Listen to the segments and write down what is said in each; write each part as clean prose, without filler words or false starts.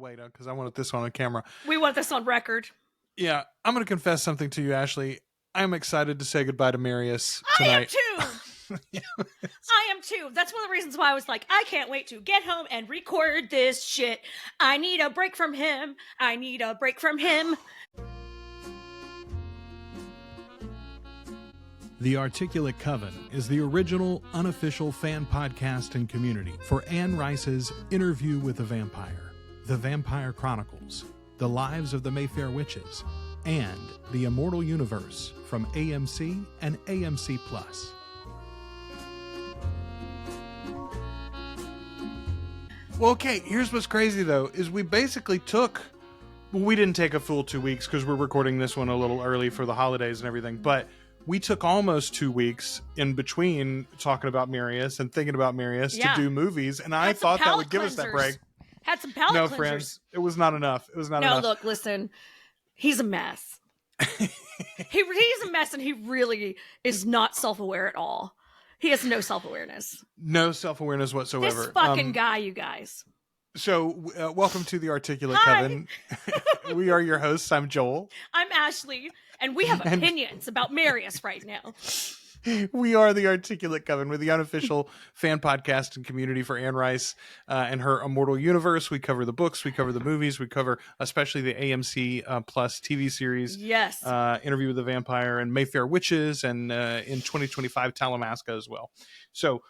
wait because I wanted this on camera. We want this on record. Yeah, I'm going to confess something to you, Ashley. I'm excited to say goodbye to Marius tonight. I am too. Yeah. I am too. That's one of the reasons why I was like, I can't wait to get home and record this shit. I need a break from him. I need a break from him. The Articulate Coven is the original, unofficial fan podcast and community for Anne Rice's Interview with the Vampire, The Vampire Chronicles, The Lives of the Mayfair Witches, and The Immortal Universe from AMC and AMC+. Well, okay, here's what's crazy, though, is we basically we didn't take a full 2 weeks because we're recording this one a little early for the holidays and everything, but we took almost 2 weeks in between talking about Marius and thinking about Marius to do movies, and I thought that would give us that break. Had some palate cleansers. No, friends, it was not enough. It was not enough. No, look, listen, he's a mess. He's a mess, and he really is not self-aware at all. He has no self-awareness. No self-awareness whatsoever. This fucking guy, you guys. So, welcome to the Articulate Coven. We are your hosts. I'm Joel. I'm Ashley, and we have opinions about Marius right now. We are the Articulate Coven. We're the unofficial fan podcast and community for Anne Rice and her Immortal Universe. We cover the books, we cover the movies, we cover especially the AMC Plus TV series. Yes. Interview with the Vampire and Mayfair Witches, and in 2025 Talamasca as well. So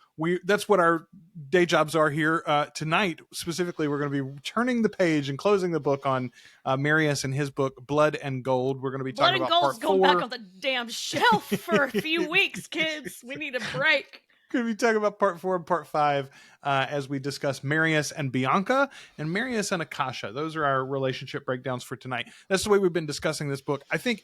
that's what our day jobs are here. Tonight, specifically, we're going to be turning the page and closing the book on Marius and his book, Blood and Gold. We're going to be talking about part 4. Blood and Gold's going back on the damn shelf for a few weeks, kids. We need a break. Going to be talking about part 4 and part 5 as we discuss Marius and Bianca and Marius and Akasha. Those are our relationship breakdowns for tonight. That's the way we've been discussing this book. I think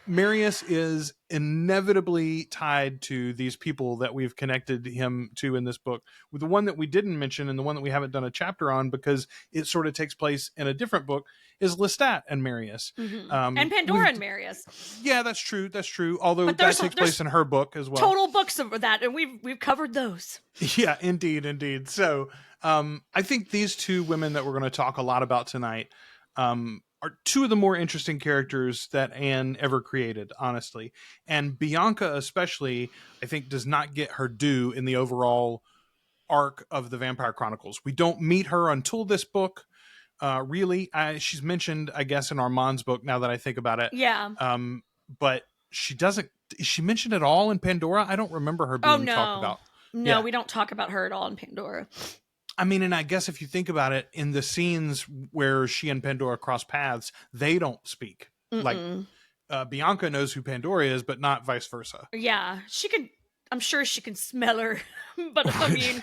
Marius is inevitably tied to these people that we've connected him to in this book. With the one that we didn't mention and the one that we haven't done a chapter on because it sort of takes place in a different book is Lestat and Marius. Mm-hmm. And Pandora and Marius. Yeah, that's true. That's true. Although that takes place in her book as well. Total books of that, and we've covered those. Yeah, indeed. So I think these two women that we're going to talk a lot about tonight are two of the more interesting characters that Anne ever created, honestly. And Bianca especially, I think, does not get her due in the overall arc of the Vampire Chronicles. We don't meet her until this book, really. She's mentioned, I guess, in Armand's book, now that I think about it. Yeah. But she doesn't... Is she mentioned at all in Pandora? I don't remember her being talked about. No, we don't talk about her at all in Pandora. I mean, and I guess if you think about it, in the scenes where she and Pandora cross paths, they don't speak. Mm-mm. Like, Bianca knows who Pandora is, but not vice versa. Yeah, I'm sure she can smell her, but I mean...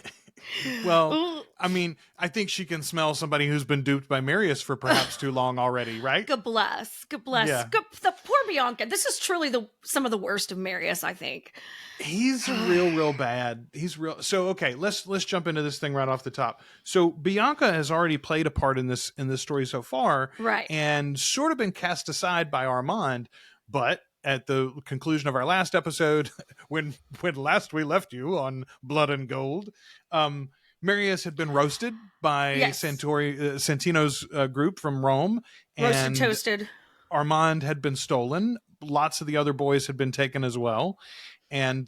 Well, I mean, I think she can smell somebody who's been duped by Marius for perhaps too long already, right? God bless. Yeah. The poor Bianca. This is truly some of the worst of Marius, I think. He's real bad. He's real. So, okay, let's jump into this thing right off the top. So Bianca has already played a part in this story so far, right? And sort of been cast aside by Armand, but at the conclusion of our last episode, when last we left you on Blood and Gold, Marius had been roasted by Santino's group from Rome. Roasted, toasted. Armand had been stolen. Lots of the other boys had been taken as well. And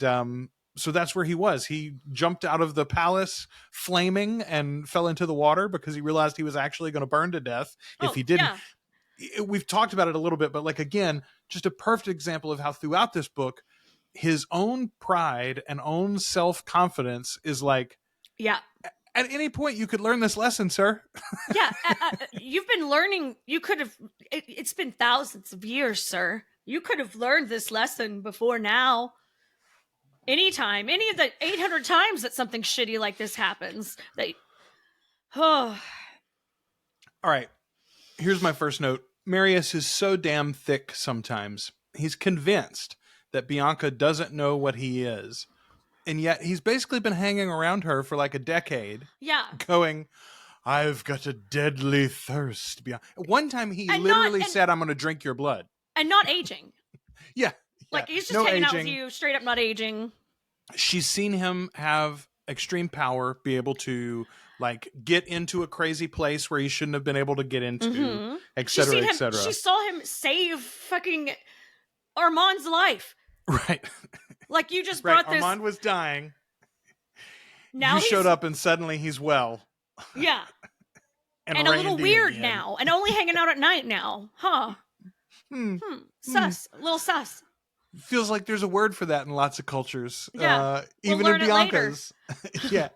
so that's where he was. He jumped out of the palace flaming and fell into the water because he realized he was actually going to burn to death if he didn't. Yeah. We've talked about it a little bit, but like, again, just a perfect example of how throughout this book, his own pride and own self-confidence is like, yeah, at any point you could learn this lesson, sir. Yeah. You've been learning. You could have, it's been thousands of years, sir. You could have learned this lesson before now. Anytime, any of the 800 times that something shitty like this happens. All right. Here's my first note. Marius is so damn thick sometimes. He's convinced that Bianca doesn't know what he is. And yet he's basically been hanging around her for like a decade. Yeah. Going, I've got a deadly thirst. One time he literally said, I'm going to drink your blood. And not aging. Yeah. Like, he's just hanging out with you, straight up not aging. She's seen him have extreme power, be able to like get into a crazy place where he shouldn't have been able to get into, Mm-hmm. et cetera, et She cetera. saw him save fucking Armand's life. Right. Like, you just Right. brought this. Armand was dying. Now you showed up and suddenly he's well. Yeah. and a little weird again. now. And only hanging out at night now. Huh. Sus. A little sus. Feels like there's a word for that in lots of cultures. Yeah. Even we'll in learn it later. Bianca's. Yeah.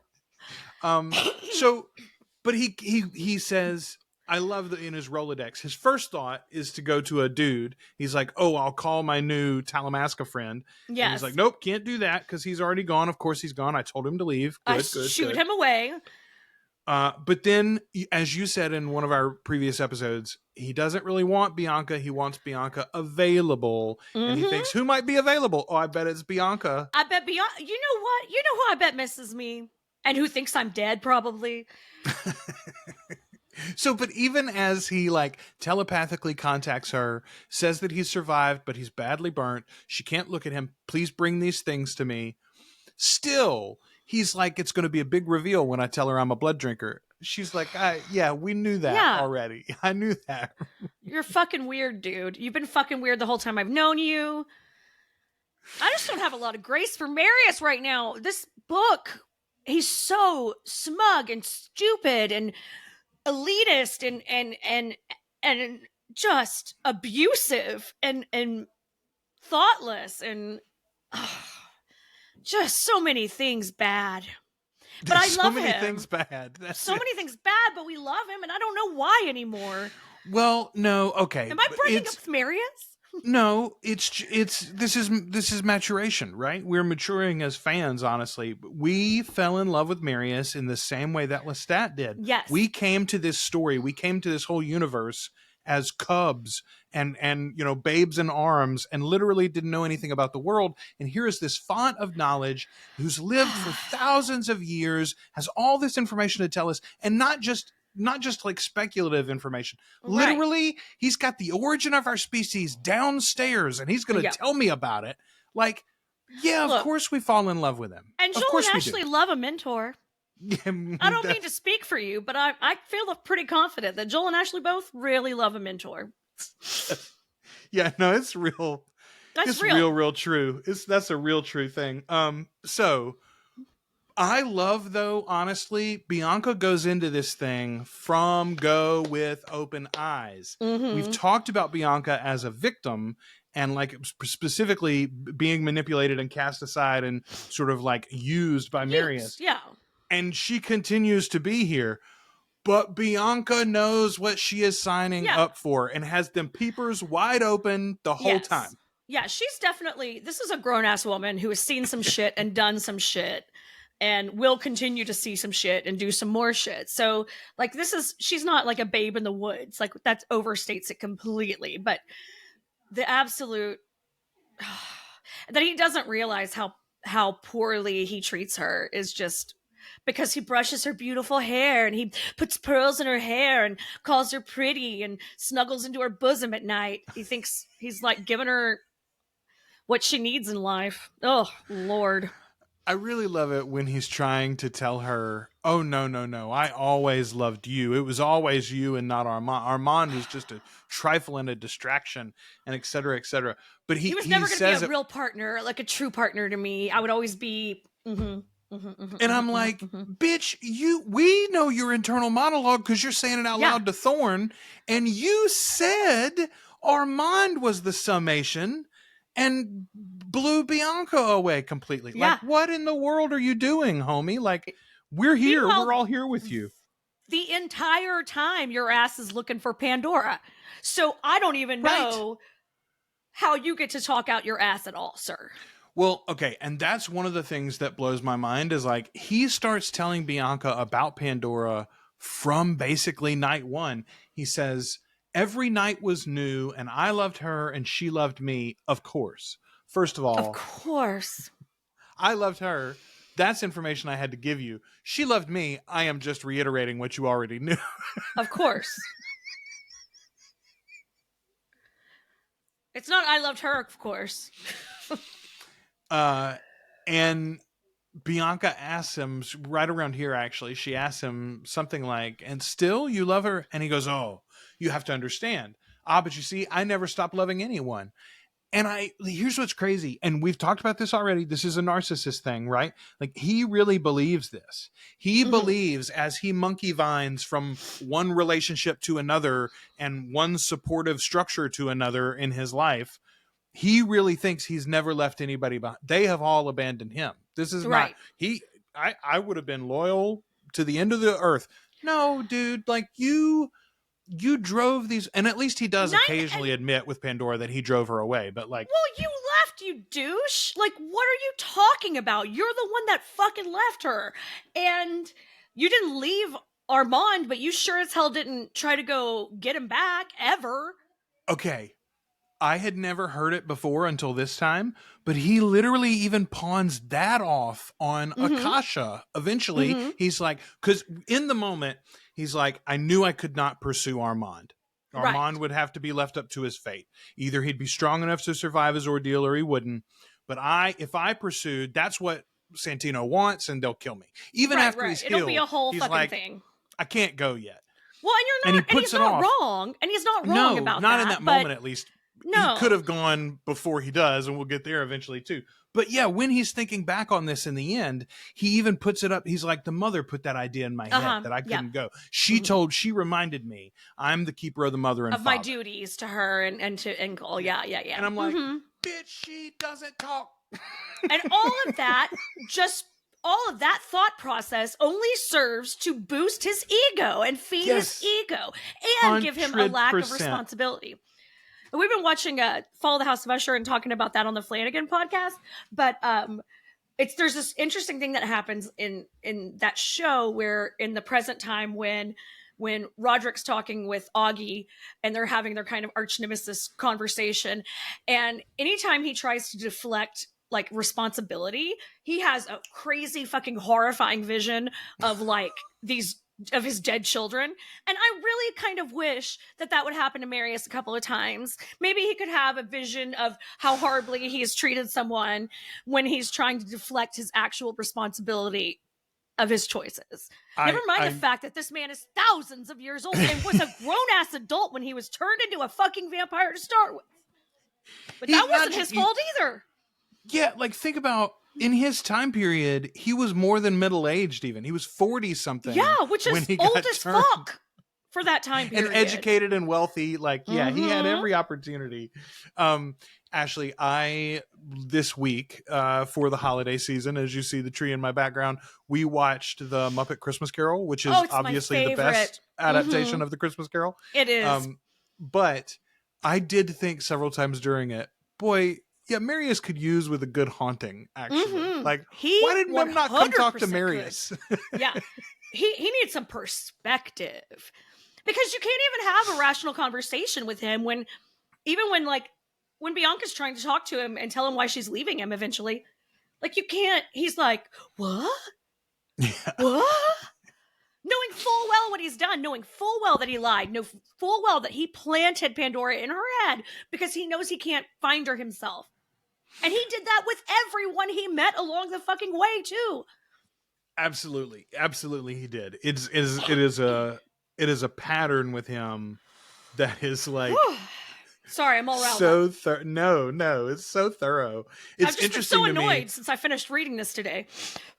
So, but he says, I love that in his Rolodex, his first thought is to go to a dude. He's like, oh, I'll call my new Talamasca friend. Yes. And he's like, nope, can't do that because he's already gone. Of course he's gone. I told him to leave. Good. Shoot him away. But then, as you said in one of our previous episodes, he doesn't really want Bianca. He wants Bianca available. And he thinks, who might be available? Oh, I bet it's Bianca. I bet Bianca. You know what? You know who I bet misses me? And who thinks I'm dead, probably. So, but even as he like telepathically contacts her, says that he's survived, but he's badly burnt. She can't look at him. Please bring these things to me. Still, he's like, it's going to be a big reveal when I tell her I'm a blood drinker. She's like, yeah, we knew that already. I knew that. You're fucking weird, dude. You've been fucking weird the whole time I've known you. I just don't have a lot of grace for Marius right now. This book, he's so smug and stupid and elitist and just abusive and thoughtless and just so many things bad. But I love him. So many things bad. Many things bad, but we love him, and I don't know why anymore. Well, no, okay. Am I breaking up with Marius? No, this is maturation, right? We're maturing as fans, honestly. We fell in love with Marius in the same way that Lestat did. Yes. We came to this story, we came to this whole universe as cubs and babes in arms and literally didn't know anything about the world. And here is this font of knowledge who's lived for thousands of years, has all this information to tell us, and not just like speculative information. Right. Literally, he's got the origin of our species downstairs and he's going to tell me about it. Like, yeah, of course we fall in love with him. And Joel and Ashley love a mentor. I don't mean to speak for you, but I feel pretty confident that Joel and Ashley both really love a mentor. Yeah, no, it's real. That's real true. That's a real true thing. So I love, though, honestly, Bianca goes into this thing from go with open eyes. Mm-hmm. We've talked about Bianca as a victim and like specifically being manipulated and cast aside and sort of like used by Marius. Yeah. And she continues to be here. But Bianca knows what she is signing up for and has them peepers wide open the whole time. Yeah, she's definitely, this is a grown-ass woman who has seen some shit and done some shit and will continue to see some shit and do some more shit. So, like, she's not like a babe in the woods. Like, that overstates it completely. But the absolute, that he doesn't realize how poorly he treats her is just because he brushes her beautiful hair and he puts pearls in her hair and calls her pretty and snuggles into her bosom at night. He thinks he's like giving her what she needs in life. Oh, Lord. I really love it when he's trying to tell her, oh, no, I always loved you. It was always you and not Armand. Armand was just a trifle and a distraction and et cetera, et cetera. But he was never going to be a real partner, like a true partner to me. I would always be... And I'm like, bitch, we know your internal monologue because you're saying it out loud to Thorne. And you said Armand was the summation and blew Bianca away completely. Yeah. Like, what in the world are you doing, homie? Like, we're here. Meanwhile, we're all here with you. The entire time your ass is looking for Pandora. So I don't even know how you get to talk out your ass at all, sir. Well, okay, and that's one of the things that blows my mind is like he starts telling Bianca about Pandora from basically night one. He says, every night was new and I loved her and she loved me, of course. First of all, of course, I loved her. That's information I had to give you. She loved me. I am just reiterating what you already knew. Of course. It's not I loved her, of course. And Bianca asks him right around here, actually, she asks him something like, and still you love her? And he goes, oh, you have to understand. But you see, I never stopped loving anyone. And here's what's crazy. And we've talked about this already. This is a narcissist thing, right? Like, he really believes this. He believes, as he monkey vines from one relationship to another and one supportive structure to another in his life, he really thinks he's never left anybody behind. They have all abandoned him. This is Right. not, I would have been loyal to the end of the earth. No, dude, like you drove these, and at least he does occasionally admit with Pandora that he drove her away, but like, well, you left, you douche. Like, what are you talking about? You're the one that fucking left her. And you didn't leave Armand, but you sure as hell didn't try to go get him back, ever. Okay. I had never heard it before until this time, but he literally even pawns that off on Akasha. Eventually, he's like, because in the moment, he's like, I knew I could not pursue Armand. Armand would have to be left up to his fate. Either he'd be strong enough to survive his ordeal or he wouldn't. But if I pursued, that's what Santino wants, and they'll kill me. Even after he's killed, it'll be a whole he's fucking like, thing. I can't go yet. Well, and you're not, and he's not wrong. And he's not wrong about that. No, not in that moment, at least. No. He could have gone before he does, and we'll get there eventually too. But yeah, when he's thinking back on this in the end, he even puts it up. He's like, the mother put that idea in my head that I couldn't go. She reminded me, I'm the keeper of the mother and of father. my duties to her and to Engel. Yeah. And I'm like, bitch, she doesn't talk. And all of that thought process only serves to boost his ego and feed his ego and give him a lack of responsibility. We've been watching Follow the House of Usher and talking about that on the Flan-Again podcast, but there's this interesting thing that happens in that show where in the present time when Roderick's talking with Augie and they're having their kind of arch nemesis conversation, and anytime he tries to deflect like responsibility, he has a crazy fucking horrifying vision of like of his dead children. And I really kind of wish that would happen to Marius a couple of times. Maybe he could have a vision of how horribly he has treated someone when he's trying to deflect his actual responsibility of his choices. Never mind the fact that this man is thousands of years old and was a grown-ass adult when he was turned into a fucking vampire to start with. But that wasn't his fault either. Yeah, like think about, in his time period, he was more than middle-aged even. He was 40-something. Yeah, which is old as fuck for that time period. And educated and wealthy. Like, yeah, he had every opportunity. Ashley, this week, for the holiday season, as you see the tree in my background, we watched the Muppet Christmas Carol, which is obviously the best adaptation of the Christmas Carol. It is. But I did think several times during it, boy, yeah, Marius could use with a good haunting, actually. Like, why did Mem not come talk to Marius? Yeah. He needs some perspective. Because you can't even have a rational conversation with him when Bianca's trying to talk to him and tell him why she's leaving him eventually. Like, you can't. He's like, what? Yeah. What? Knowing full well what he's done, knowing full well that he lied, know full well that he planted Pandora in her head because he knows he can't find her himself. And he did that with everyone he met along the fucking way, too. Absolutely. Absolutely he did. It is a pattern with him that is like... Sorry, I'm all riled up. No, it's so thorough. It's I've just been so annoyed since I finished reading this today.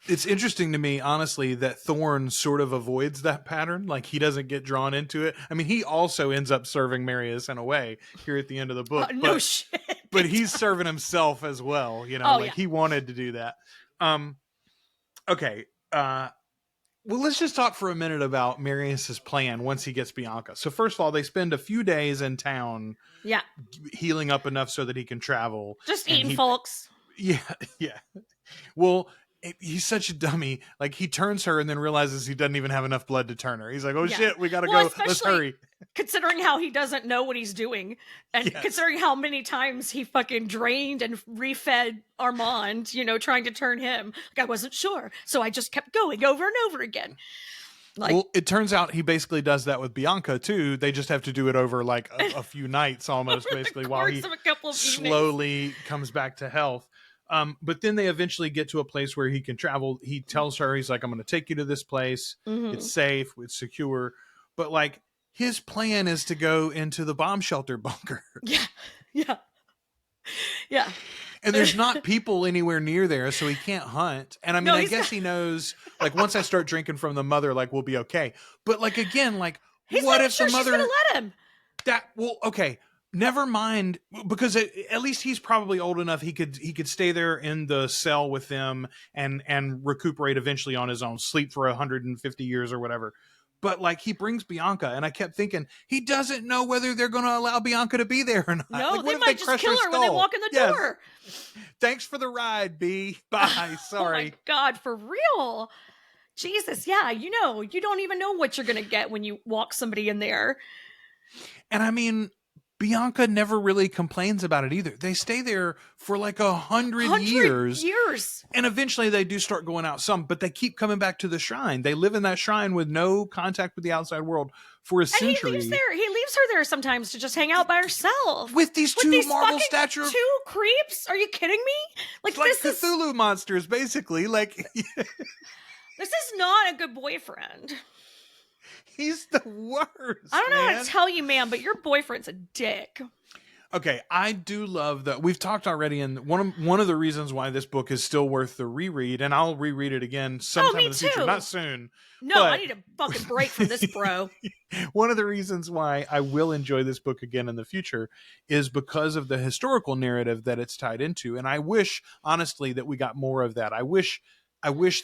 It's interesting to me, honestly, that Thorne sort of avoids that pattern. Like, he doesn't get drawn into it. I mean, he also ends up serving Marius in a way here at the end of the book. No shit. But he's serving himself as well. You know, he wanted to do that. Okay. Well, let's just talk for a minute about Marius's plan once he gets Bianca. So first of all, they spend a few days in town healing up enough so that he can travel. Just eating folks. Yeah. Well, he's such a dummy. Like, he turns her and then realizes he doesn't even have enough blood to turn her. He's like, shit, we gotta go. Let's hurry. Considering how he doesn't know what he's doing, and considering how many times he fucking drained and refed Armand, trying to turn him. Like, I wasn't sure, so I just kept going over and over again. Like, well, it turns out he basically does that with Bianca too. They just have to do it over like a few nights almost, basically, while he slowly comes back to health. But then they eventually get to a place where he can travel. He tells her, he's like, I'm going to take you to this place. Mhm. It's safe. It's secure. But like his plan is to go into the bomb shelter bunker. Yeah. Yeah. Yeah. And there's not people anywhere near there, so he can't hunt. And I mean, No, I guess he knows, like, once I start drinking from the mother, like, we'll be okay. But like, again, like, He's what not if sure the mother she's gonna let him? okay, never mind, because at least he's probably old enough he could stay there in the cell with them and recuperate eventually on his own, sleep for 150 years or whatever. But like, he brings Bianca, and I kept thinking he doesn't know whether they're going to allow Bianca to be there or not. No, like, they might just kill her when they walk in the door. Thanks for the ride, B. Bye. Sorry. Oh my God, for real. Jesus, yeah, you don't even know what you're going to get when you walk somebody in there. And I mean, Bianca never really complains about it either. They stay there for like 100 years. And eventually they do start going out some, but they keep coming back to the shrine. They live in that shrine with no contact with the outside world for a century. He leaves her there sometimes to just hang out by herself. With these marble stature. Two creeps? Are you kidding me? Like Cthulhu monsters, basically. Like, this is not a good boyfriend. He's the worst. I don't know how to tell you, man, but your boyfriend's a dick. Okay, I do love that. We've talked already, and one of the reasons why this book is still worth the reread, and I'll reread it again sometime in the future, not soon. No, I need a fucking break from this, bro. One of the reasons why I will enjoy this book again in the future is because of the historical narrative that it's tied into, and I wish, honestly, that we got more of that. I wish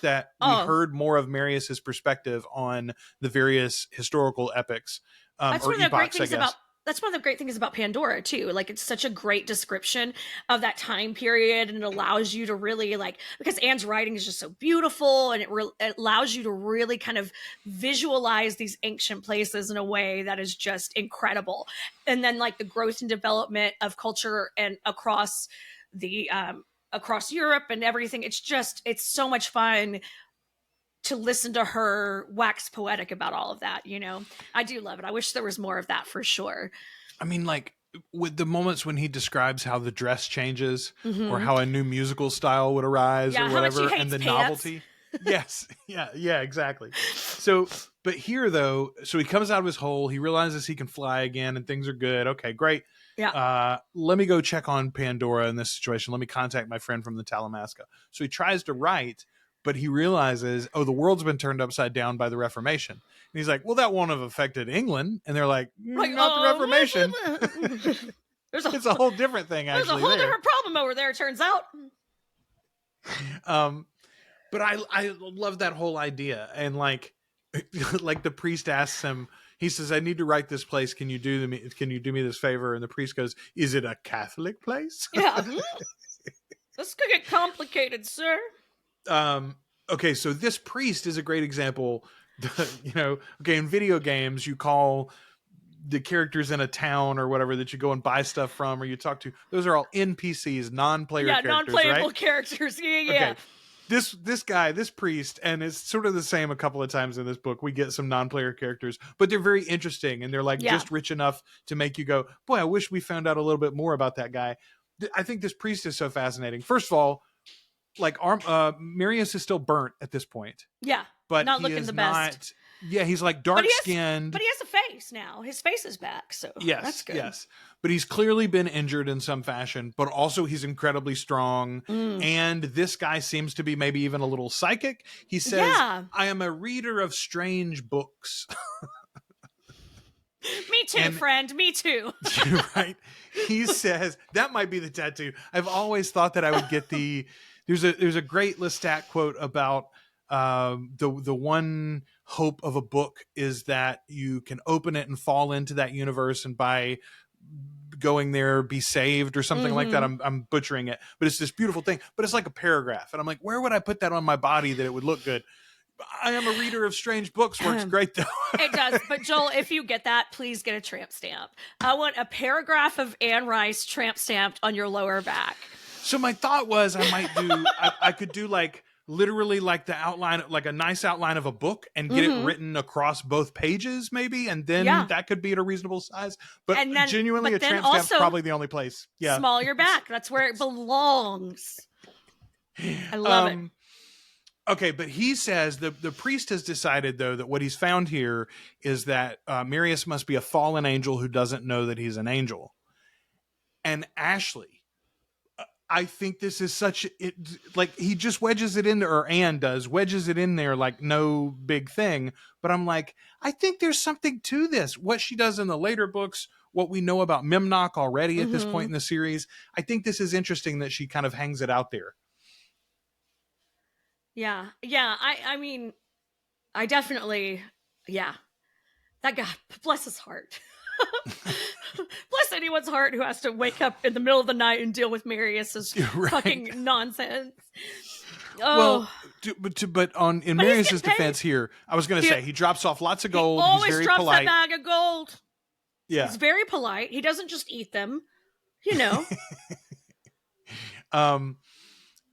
that we heard more of Marius's perspective on the various historical epics or epochs, I guess. That's one of the great things about Pandora too. Like, it's such a great description of that time period, and it allows you to really, like, because Anne's writing is just so beautiful, and it allows you to really kind of visualize these ancient places in a way that is just incredible. And then, like, the growth and development of culture and across Europe and everything. It's so much fun to listen to her wax poetic about all of that, I do love it. I wish there was more of that for sure. I mean, like, with the moments when he describes how the dress changes or how a new musical style would arise or whatever, and the novelty. Yes. Yeah, exactly. So, but here though, so he comes out of his hole, he realizes he can fly again and things are good. Okay, great. Yeah. Let me go check on Pandora in this situation. Let me contact my friend from the Talamasca. So he tries to write, but he realizes, the world's been turned upside down by the Reformation. And he's like, well, that won't have affected England. And they're like, not the Reformation. It's a whole different thing, actually. There's a whole different problem over there, it turns out. But I love that whole idea. And like the priest asks him, he says, I need to write this place. Can you do me this favor? And the priest goes, is it a Catholic place? Yeah. This could get complicated, sir. Okay, so this priest is a great example. In video games, you call the characters in a town or whatever that you go and buy stuff from or you talk to. Those are all NPCs, non-player characters, non-playable right? characters. Yeah. Okay. This guy, this priest, and it's sort of the same a couple of times in this book. We get some non-player characters, but they're very interesting, and they're like just rich enough to make you go, boy, I wish we found out a little bit more about that guy. I think this priest is so fascinating. First of all, like Marius is still burnt at this point. Yeah, but not looking the best. Yeah, he's like dark-skinned. But he has a face now. His face is back, so that's good. Yes, but he's clearly been injured in some fashion, but also he's incredibly strong. And this guy seems to be maybe even a little psychic. He says, I am a reader of strange books. Me too, friend. Me too. Right? He says, that might be the tattoo. I've always thought that I would get the... There's a great Lestat quote about the one hope of a book is that you can open it and fall into that universe, and by going there be saved or something like that. I'm butchering it, but it's this beautiful thing, but it's like a paragraph, and I'm like, where would I put that on my body that it would look good? I am a reader of strange books works great though. It does, but Joel, if you get that, please get a tramp stamp. I want a paragraph of Anne Rice tramp stamped on your lower back. So my thought was I could do like literally like the outline, like a nice outline of a book, and get it written across both pages maybe, and then that could be at a reasonable size. But genuinely, a tramp stamp's probably the only place. Yeah, small your back. That's where it belongs. I love it. Okay, but he says the priest has decided, though, that what he's found here is that Marius must be a fallen angel who doesn't know that he's an angel. And Ashley, I think this is like he just wedges it in there, or Anne does, wedges it in there like no big thing. But I'm like, I think there's something to this. What she does in the later books, what we know about Memnoch already at this point in the series, I think this is interesting that she kind of hangs it out there. Yeah. I mean, I definitely, that guy, bless his heart. Bless anyone's heart who has to wake up in the middle of the night and deal with Marius's fucking nonsense. Oh. Well, but in Marius's defense here, I was going to say he drops off lots of gold. He always He's very drops polite. that bag of gold. Yeah, he's very polite. He doesn't just eat them,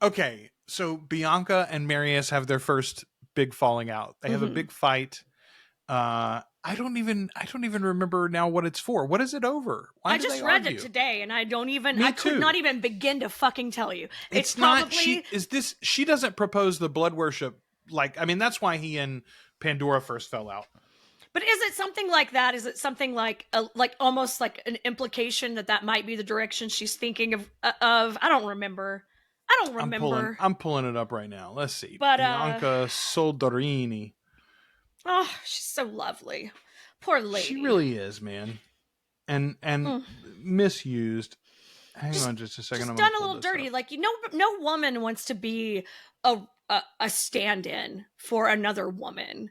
Okay, so Bianca and Marius have their first big falling out. They have a big fight. I don't even remember now what it's for. What is it over? I just read it today, and I could not even begin to fucking tell you. It's probably not. She doesn't propose the blood worship. That's why he and Pandora first fell out. But is it something like that? Is it something like almost like an implication that might be the direction she's thinking of? I don't remember. I'm pulling it up right now. Let's see. But Bianca Soldarini. Oh, she's so lovely. Poor lady. She really is, man. And misused. Hang on just a second. Just done a little dirty. Like, no woman wants to be a stand-in for another woman.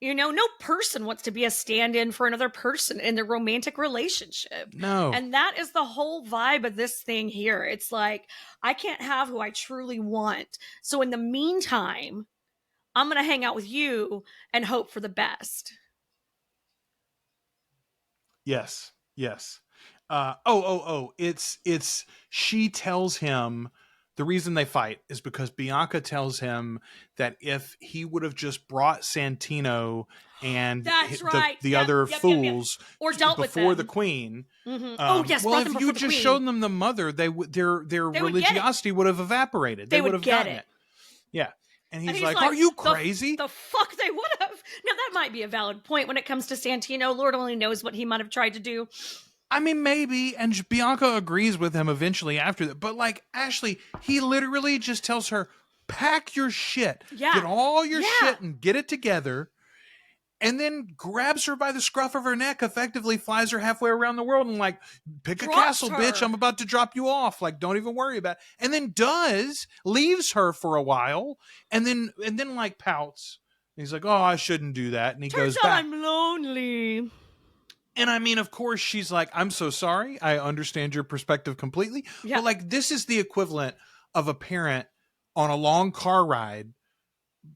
No person wants to be a stand-in for another person in their romantic relationship. No. And that is the whole vibe of this thing here. It's like, I can't have who I truly want. So in the meantime, I'm going to hang out with you and hope for the best. Yes. It's she tells him the reason they fight is because Bianca tells him that if he would have just brought Santino and the other fools or dealt before with the queen. Well, if you just showed them the mother, their religiosity would have evaporated. They would have gotten it. Yeah. And he's like, are you crazy? The fuck they would have. Now, that might be a valid point when it comes to Santino. Lord only knows what he might have tried to do. I mean, maybe. And Bianca agrees with him eventually after that. But Ashley, he literally just tells her, pack your shit. Yeah. Get all your shit and get it together. And then grabs her by the scruff of her neck, effectively flies her halfway around the world and pick a castle, bitch. I'm about to drop you off. Don't even worry about it. And then leaves her for a while and then pouts. And he's like, oh, I shouldn't do that. And he goes back. I'm lonely. And I mean, of course, she's like, I'm so sorry. I understand your perspective completely. Yeah. But this is the equivalent of a parent on a long car ride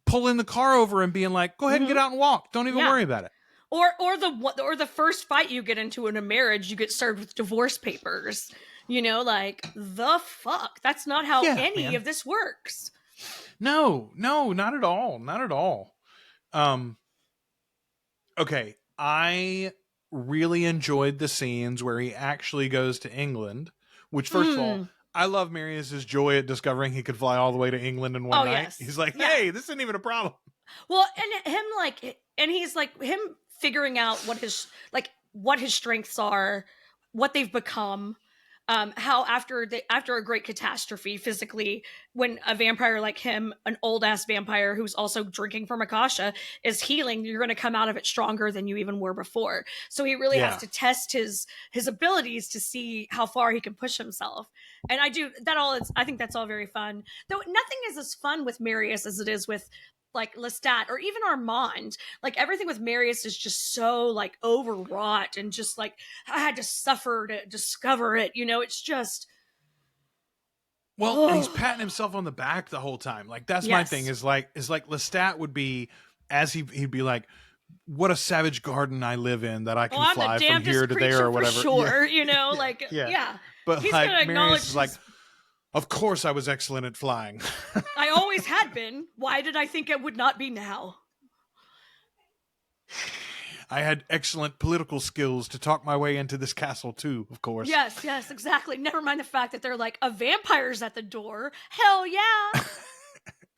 pulling the car over and being like, go ahead and get out and walk. Don't even worry about it. Or the first fight you get into in a marriage, you get served with divorce papers. The fuck? That's not how any of this works. No, not at all. Not at all. Okay. I really enjoyed the scenes where he actually goes to England, which first of all, I love Marius's joy at discovering he could fly all the way to England in one night. Yes. He's like, hey, this isn't even a problem. Well, and he's him figuring out what his strengths are, what they've become, how after a great catastrophe physically, when a vampire like him, an old ass vampire who's also drinking from Akasha, is healing, you're going to come out of it stronger than you even were before. So he really has to test his abilities to see how far he can push himself. And I think that's all very fun. Though nothing is as fun with Marius as it is with Lestat or even Armand. Everything with Marius is just so overwrought and just I had to suffer to discover it. It's just. Well, and he's patting himself on the back the whole time. That's my thing is Lestat would be, as he'd be like, what a savage garden I live in that I can fly from here to there or whatever. Sure, But he's Marius is of course I was excellent at flying. I always had been. Why did I think it would not be now? I had excellent political skills to talk my way into this castle too, of course. Yes, exactly. Never mind the fact that they're like, a vampire's at the door. Hell yeah.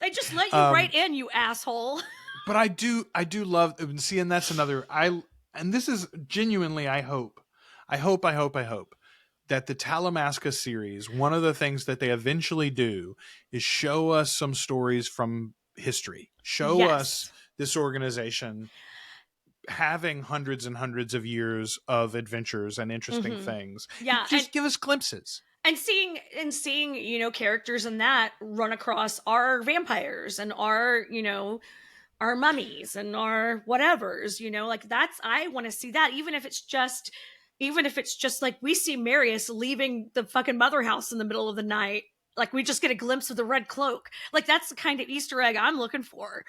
They just let you right in, you asshole. But I do love, see, and that's another, and this is genuinely, I hope that the Talamasca series, one of the things that they eventually do is show us some stories from history. Show us this organization having hundreds and hundreds of years of adventures and interesting things. Yeah. Just give us glimpses. And seeing, you know, characters in that run across our vampires and our, you know, our mummies and our whatevers, you know, like I want to see that, even if it's just like we see Marius leaving the fucking mother house in the middle of the night. Like we just get a glimpse of the red cloak. Like that's the kind of Easter egg I'm looking for.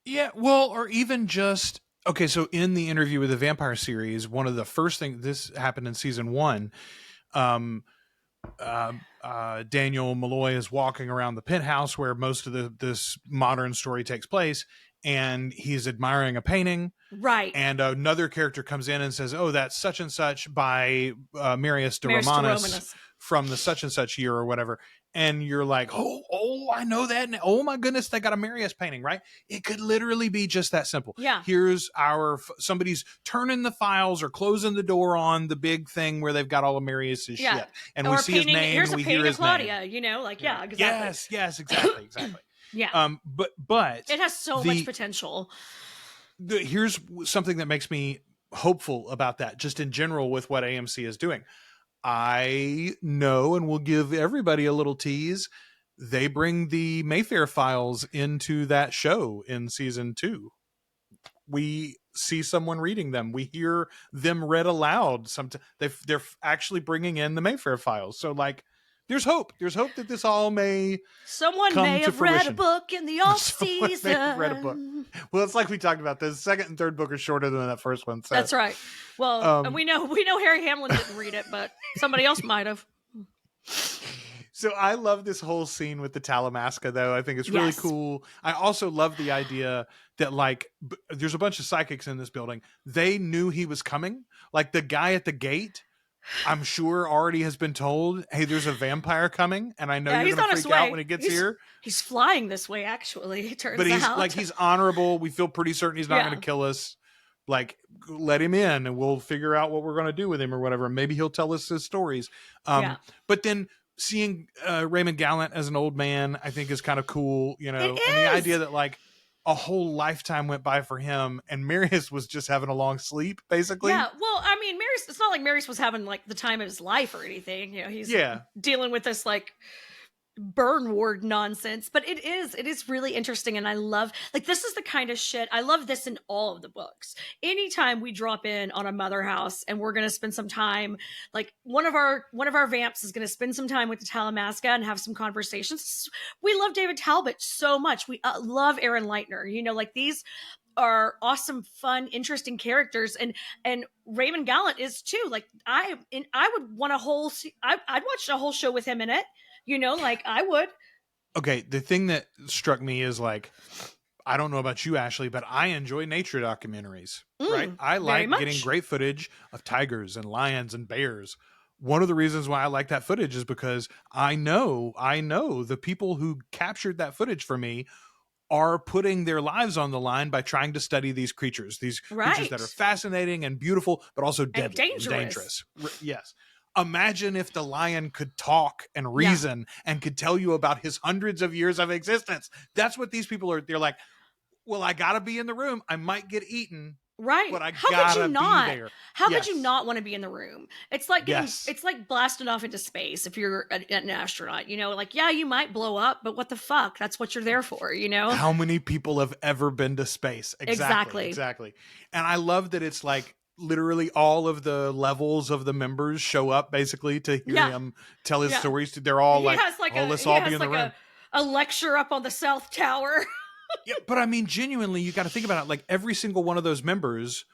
Yeah. Well, or even just, okay. So in the interview with the vampire series, one of the first things, this happened in season 1, Daniel Malloy is walking around the penthouse where most of this modern story takes place, and he's admiring a painting. Right. And another character comes in and says, "Oh, that's such and such by Marius de Romanus from the such and such year or whatever." And you're like, "Oh, I know that. And oh my goodness, they got a Marius painting, right?" It could literally be just that simple. Yeah. Here's somebody's turning the files or closing the door on the big thing where they've got all of Marius's shit, and we see his name. Here's and we a painting hear of his Claudia. name. You know, like exactly. Yes, exactly. Yeah. But it has so much potential. Here's something that makes me hopeful about that, just in general with what AMC is doing. I know, and we'll give everybody a little tease, they bring the Mayfair files into that show in season 2. We see someone reading them. We hear them read aloud. They're actually bringing in the Mayfair files. So like, there's hope. There's hope that this all may Someone come may to have fruition. read a book in the off season. Read a book. Well, it's like we talked about. The second and third book are shorter than that first one. So. That's right. Well, and we know Harry Hamlin didn't read it, but somebody else might have. So I love this whole scene with the Talamasca, though. I think it's really cool. I also love the idea that, like, there's a bunch of psychics in this building. They knew he was coming. Like, the guy at the gate, I'm sure already has been told, "Hey, there's a vampire coming, and I know you're going to freak out when he gets here." He's flying this way, actually. It turns out. But he's honorable. We feel pretty certain he's not going to kill us. Like, let him in, and we'll figure out what we're going to do with him or whatever. Maybe he'll tell us his stories. But then seeing Raymond Gallant as an old man, I think is kind of cool, you know, and the idea that like a whole lifetime went by for him and Marius was just having a long sleep, basically. Yeah, well, I mean, Marius, it's not like Marius was having like the time of his life or anything. You know, he's dealing with this like burn ward nonsense, but it is really interesting, and I love, like, this is the kind of shit I love. This in all of the books. Anytime we drop in on a mother house and we're gonna spend some time, like one of our vamps is gonna spend some time with the Talamasca and have some conversations. We love David Talbot so much. We love Aaron Leitner. You know, like, these are awesome, fun, interesting characters, and Raymond Gallant is too. Like, I would want I'd watch a whole show with him in it. You know, like, I would. Okay, the thing that struck me is, like, I don't know about you, Ashley, but I enjoy nature documentaries, right? I like getting great footage of tigers and lions and bears. One of the reasons why I like that footage is because I know the people who captured that footage for me are putting their lives on the line by trying to study these creatures creatures that are fascinating and beautiful, but also deadly and dangerous. Yes. Imagine if the lion could talk and reason and could tell you about his hundreds of years of existence. That's what these people are. They're like, well, I got to be in the room. I might get eaten. Right. But How could you not want to be in the room? It's like it's like blasting off into space if you're an astronaut, you know, like, you might blow up, but what the fuck? That's what you're there for, you know? How many people have ever been to space? Exactly. And I love that it's like, literally all of the levels of the members show up basically to hear him tell his stories. They're all let's all be in the room. A lecture up on the South Tower. Yeah, but I mean, genuinely, you got to think about it. Like, every single one of those members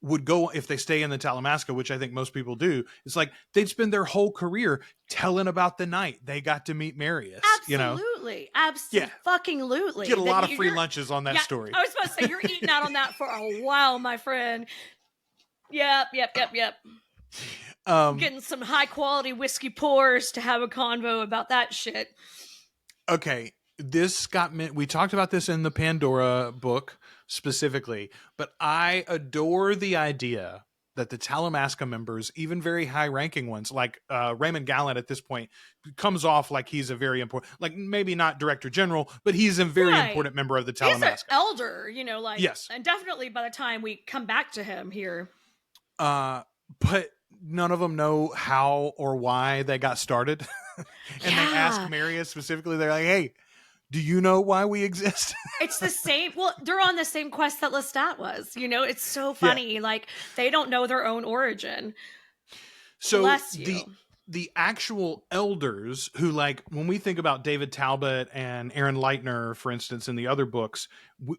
would go, if they stay in the Talamasca, which I think most people do, it's like they'd spend their whole career telling about the night they got to meet Marius. Absolutely. Absolutely. Get a lot of free lunches on that story. I was about to say, you're eating out on that for a while, my friend. Yep. Getting some high quality whiskey pours to have a convo about that shit. Okay, this got me. We talked about this in the Pandora book specifically, but I adore the idea that the Talamasca members, even very high-ranking ones, like Raymond Gallant at this point, comes off like he's a very important, like maybe not Director General, but he's a very important member of the Talamasca. He's an elder, like, yes, and definitely by the time we come back to him here. But none of them know how or why they got started. And they ask Marius specifically, they're like, hey, do you know why we exist? It's the same. Well, they're on the same quest that Lestat was. It's so funny. Yeah. Like, they don't know their own origin. So the actual elders who, like, when we think about David Talbot and Aaron Leitner, for instance, in the other books,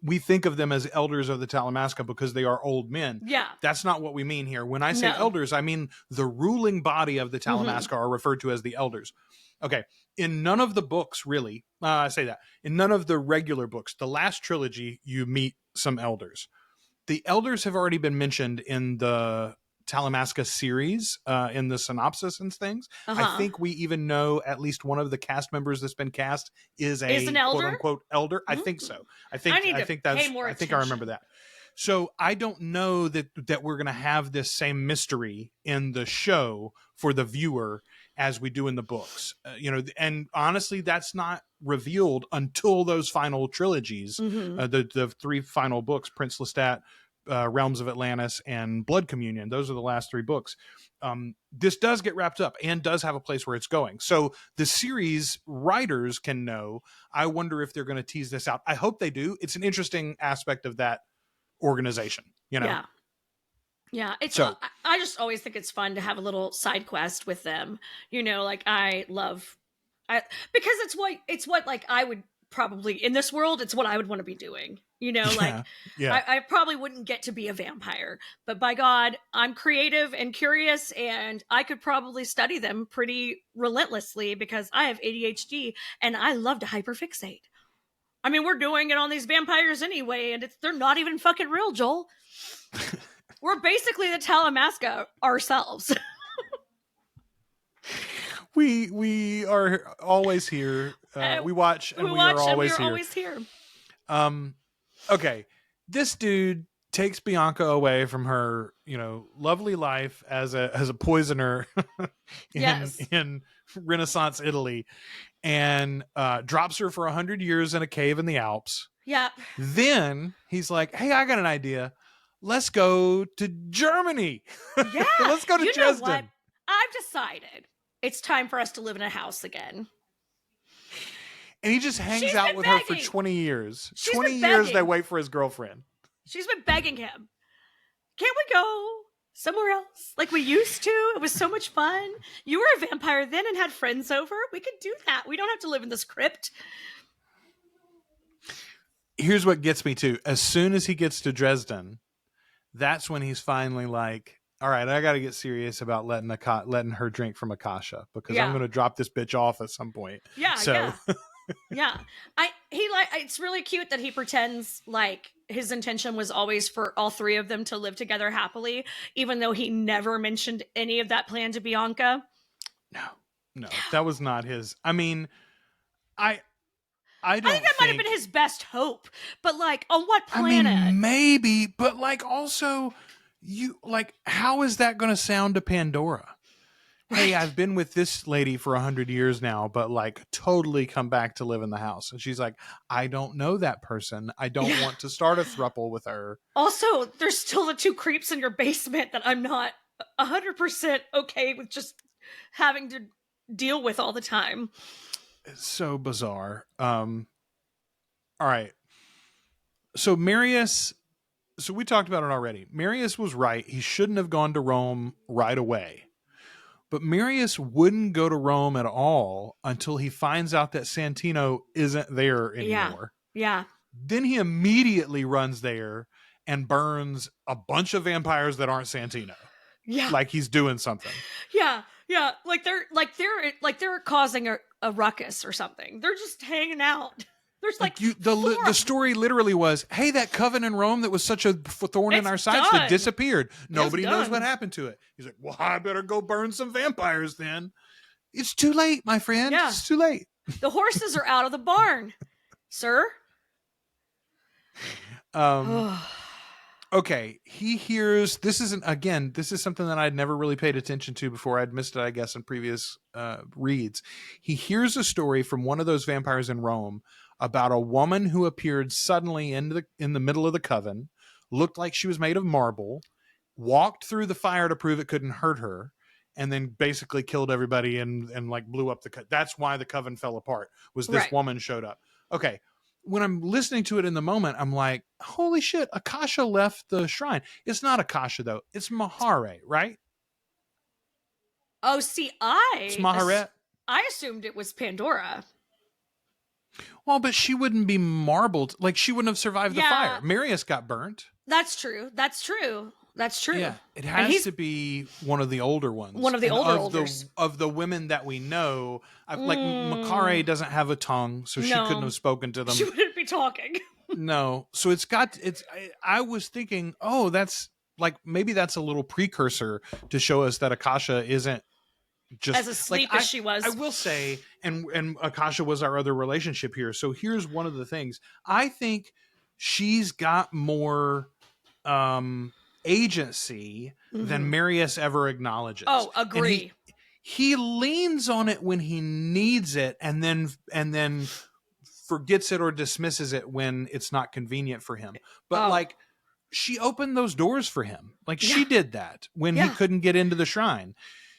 we think of them as elders of the Talamasca because they are old men. Yeah. That's not what we mean here. When I say elders, I mean the ruling body of the Talamasca are referred to as the elders. Okay. In none of the books, really, I say that. In none of the regular books, the last trilogy, you meet some elders. The elders have already been mentioned in the Talamasca series, in the synopsis and things. I think we even know at least one of the cast members that's been cast is an elder? Quote unquote elder. I think so. I think I remember that. So I don't know that we're going to have this same mystery in the show for the viewer as we do in the books, and honestly, that's not revealed until those final trilogies, the three final books, Prince Lestat, Realms of Atlantis, and Blood Communion. Those are the last three books. This does get wrapped up and does have a place where it's going. So the series writers can know. I wonder if they're going to tease this out. I hope they do. It's an interesting aspect of that organization, Yeah, I just always think it's fun to have a little side quest with them. Like because it's what like I would probably in this world, it's what I would want to be doing. I probably wouldn't get to be a vampire, but by God, I'm creative and curious, and I could probably study them pretty relentlessly because I have ADHD and I love to hyperfixate. I mean, we're doing it on these vampires anyway, and they're not even fucking real, Joel. We're basically the Talamasca ourselves. We are always here. We watch and we are always here. Okay. This dude takes Bianca away from her, lovely life as a poisoner in Renaissance Italy, and drops her for 100 years in a cave in the Alps. Yeah. Then he's like, hey, I got an idea. Let's go to Germany. Yeah. Let's go to Dresden. Know what? I've decided it's time for us to live in a house again. And he just hangs out with her for 20 years. 20 years they wait for his girlfriend. She's been begging him. Can't we go somewhere else like we used to? It was so much fun. You were a vampire then and had friends over. We could do that. We don't have to live in this crypt. Here's what gets me too. As soon as he gets to Dresden, that's when he's finally like, all right, I got to get serious about letting her drink from Akasha because I'm going to drop this bitch off at some point. Yeah. So. Yeah. It's really cute that he pretends like his intention was always for all three of them to live together happily, even though he never mentioned any of that plan to Bianca. No, that was not his. I mean, I think that might have been his best hope, but like, on what planet? I mean, maybe, but like, also, how is that going to sound to Pandora? Right. Hey, I've been with this lady for 100 years now, but like, totally come back to live in the house. And she's like, I don't know that person. I don't want to start a throuple with her. Also, there's still the two creeps in your basement that I'm not 100% okay with just having to deal with all the time. It's so bizarre. All right. So Marius, we talked about it already. Marius was right. He shouldn't have gone to Rome right away. But Marius wouldn't go to Rome at all until he finds out that Santino isn't there anymore. Yeah. Then he immediately runs there and burns a bunch of vampires that aren't Santino. Yeah. Like he's doing something. Yeah. Yeah. Like they're causing a ruckus or something. They're just hanging out. There's like the story literally was, hey, that coven in Rome that was such a thorn in our sides that disappeared. Nobody knows what happened to it. He's like, well, I better go burn some vampires then. It's too late, my friend. Yeah. It's too late. The horses are out of the barn, sir. Okay, he hears, this is something that I'd never really paid attention to before. I'd missed it, I guess, in previous reads. He hears a story from one of those vampires in Rome about a woman who appeared suddenly in the middle of the coven, looked like she was made of marble, walked through the fire to prove it couldn't hurt her, and then basically killed everybody and like blew up the coven. That's why the coven fell apart, was this woman showed up. Okay. When I'm listening to it in the moment, I'm like, holy shit, Akasha left the shrine. It's not Akasha, though. It's Mahare, right? Oh, see, it's Maharet. I assumed it was Pandora. Well, but she wouldn't be marbled. Like, she wouldn't have survived the fire. Marius got burnt. That's true. Yeah, it has to be one of the older ones. One of the olders. Of the women that we know. Like, Makare doesn't have a tongue, so she couldn't have spoken to them. She wouldn't be talking. No. So I was thinking, oh, that's like, maybe that's a little precursor to show us that Akasha isn't just as asleep as she was. I will say, and Akasha was our other relationship here. So here's one of the things. I think she's got more agency than Marius ever acknowledges. Oh, agree. He leans on it when he needs it, and then forgets it or dismisses it when it's not convenient for him. But like, she opened those doors for him. Like, she did that when he couldn't get into the shrine.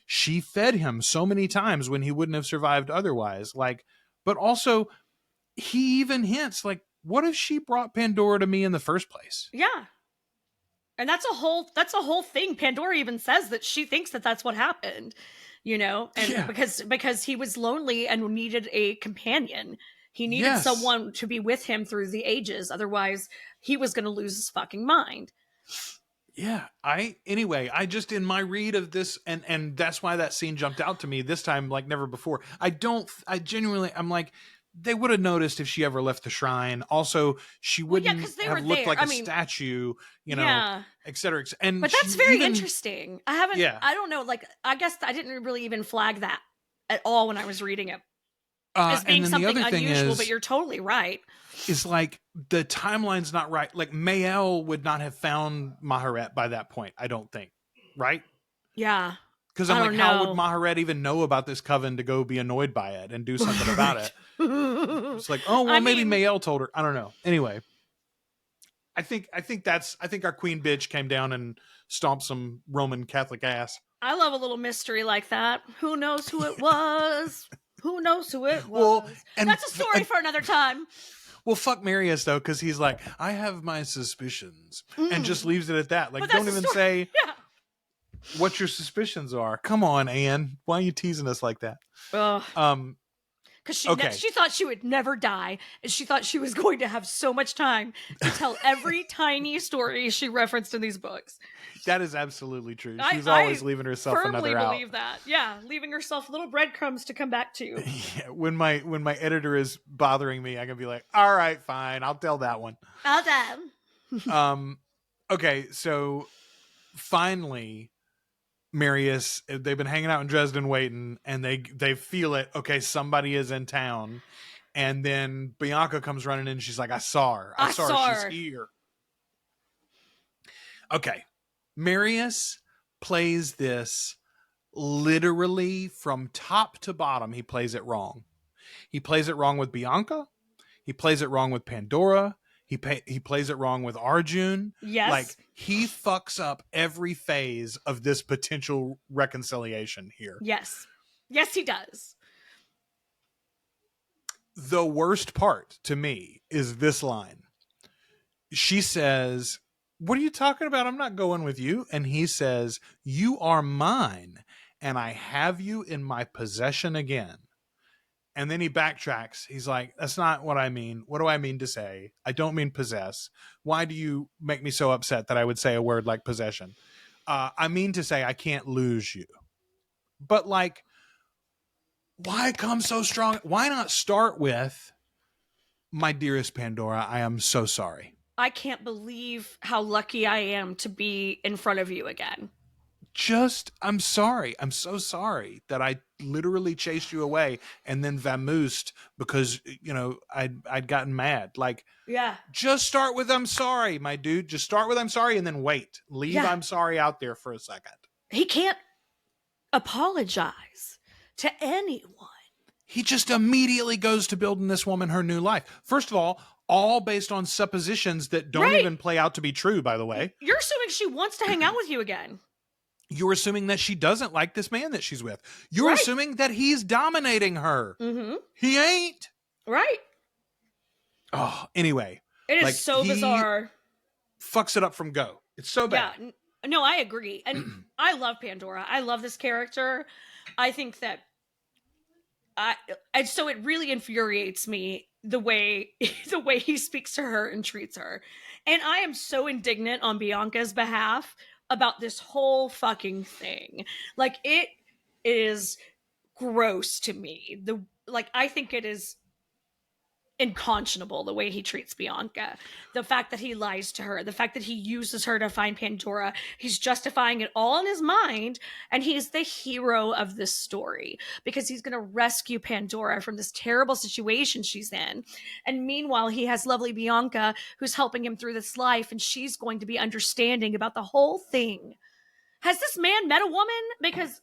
She fed him so many times when he wouldn't have survived otherwise. Like, but also he even hints like, what if she brought Pandora to me in the first place? Yeah. And that's a whole thing. Pandora even says that she thinks that that's what happened, and because he was lonely and needed a companion. He needed someone to be with him through the ages. Otherwise, he was going to lose his fucking mind. Yeah. I just, in my read of this, and that's why that scene jumped out to me this time like never before. I'm like, they would have noticed if she ever left the shrine. Also, she wouldn't have looked like a statue, et cetera. But that's very interesting. I don't know. Like, I guess I didn't really even flag that at all when I was reading it. As being something unusual, but you're totally right. Is like, the timeline's not right. Like, Mael would not have found Maharet by that point, I don't think. Right? Yeah. Because I'm like, how would Maharet even know about this coven to go be annoyed by it and do something about it? It's like, oh, well, maybe Mael told her. I don't know. Anyway, I think our queen bitch came down and stomped some Roman Catholic ass. I love a little mystery like that. Who knows who it was? Who knows who it was? Well, and that's a story for another time. Well, fuck Marius, though, because he's like, I have my suspicions, and just leaves it at that. Like, don't even say what your suspicions are. Come on, Anne. Why are you teasing us like that? Because she thought she would never die, and she thought she was going to have so much time to tell every tiny story she referenced in these books. That is absolutely true. She's always leaving herself another out. I firmly believe that. Yeah, leaving herself little breadcrumbs to come back to. Yeah, when my editor is bothering me, I can be like, all right, fine, I'll tell that one. I'll tell. Okay, so finally, Marius, they've been hanging out in Dresden waiting, and they feel it. Okay, somebody is in town. And then Bianca comes running in, and she's like, I saw her. I saw her. She's here. Okay. Marius plays this literally from top to bottom. He plays it wrong. He plays it wrong with Bianca. He plays it wrong with Pandora. He plays it wrong with Arjun. Yes. Like, he fucks up every phase of this potential reconciliation here. Yes. Yes, he does. The worst part to me is this line. She says, what are you talking about? I'm not going with you. And he says, you are mine, and I have you in my possession again. And then he backtracks. He's like, that's not what I mean. What do I mean to say? I don't mean possess. Why do you make me so upset that I would say a word like possession? I mean to say I can't lose you. But like, why come so strong? Why not start with, My dearest Pandora, I am so sorry. I can't believe how lucky I am to be in front of you again. I'm sorry. I'm so sorry that I literally chased you away and then vamoosed because, I'd gotten mad. Like, Yeah. just start with I'm sorry, my dude. Just start with I'm sorry and then wait. Leave I'm sorry out there for a second. He can't apologize to anyone. He just immediately goes to building this woman her new life. First of all based on suppositions that don't even play out to be true, by the way. You're assuming she wants to hang out with you again. You're assuming that she doesn't like this man that she's with. You're assuming that he's dominating her. Mm-hmm. He ain't. Right. Oh, anyway. It is so bizarre. Fucks it up from go. It's so bad. Yeah. No, I agree. And I love Pandora. I love this character. I think that and so it really infuriates me the way he speaks to her and treats her. And I am so indignant on Bianca's behalf about this whole fucking thing. Like, it is gross to me. I think it is unconscionable the way he treats Bianca. The fact that he lies to her, the fact that he uses her to find Pandora, he's justifying it all in his mind, and he's the hero of this story because he's going to rescue Pandora from this terrible situation she's in. And meanwhile, he has lovely Bianca who's helping him through this life, and she's going to be understanding about the whole thing. Has this man met a woman? Because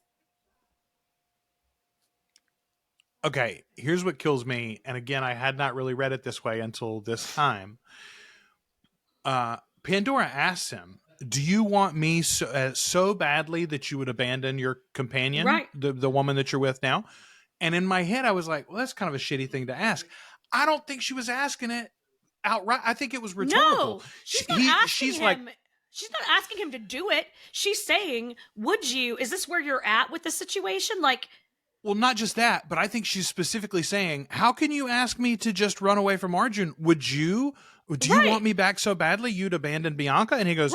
okay, here's what kills me. And again, I had not really read it this way until this time. Pandora asks him, do you want me so badly that you would abandon your companion, right, the woman that you're with now? And in my head, I was like, well, that's kind of a shitty thing to ask. I don't think she was asking it outright. I think it was rhetorical. No, she's not asking him. She's not asking him to do it. She's saying, would you, is this where you're at with the situation? Like, well, not just that, but I think she's specifically saying, how can you ask me to just run away from Arjun? Do you want me back so badly you'd abandon Bianca? And he goes,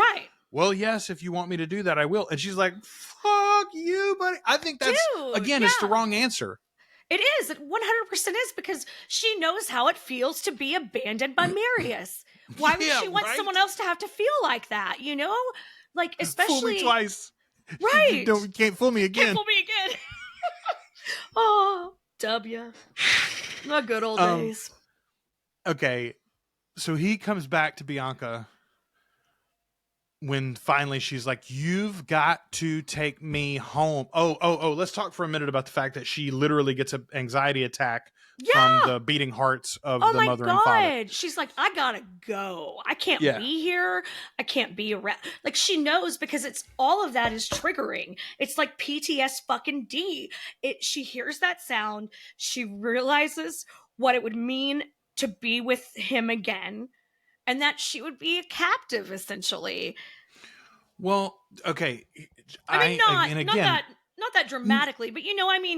well, yes, if you want me to do that, I will. And she's like, fuck you, buddy. I think that's, it's the wrong answer. It is. It 100% is, because she knows how it feels to be abandoned by Marius. Why would she want someone else to have to feel like that, you know? Like, especially... Fool me twice. Right. You can't fool me again. Can't fool me again. Oh, W. The good old days. Okay, so he comes back to Bianca when finally she's like, you've got to take me home. Oh, let's talk for a minute about the fact that she literally gets an anxiety attack from the beating hearts of the mother and father. She's like, I gotta go. I can't be here. I can't be around. Like, she knows, because it's all of that is triggering. It's like PTS fucking D. She hears that sound. She realizes what it would mean to be with him again, and that she would be a captive, essentially. Well, okay. I mean, not that dramatically, but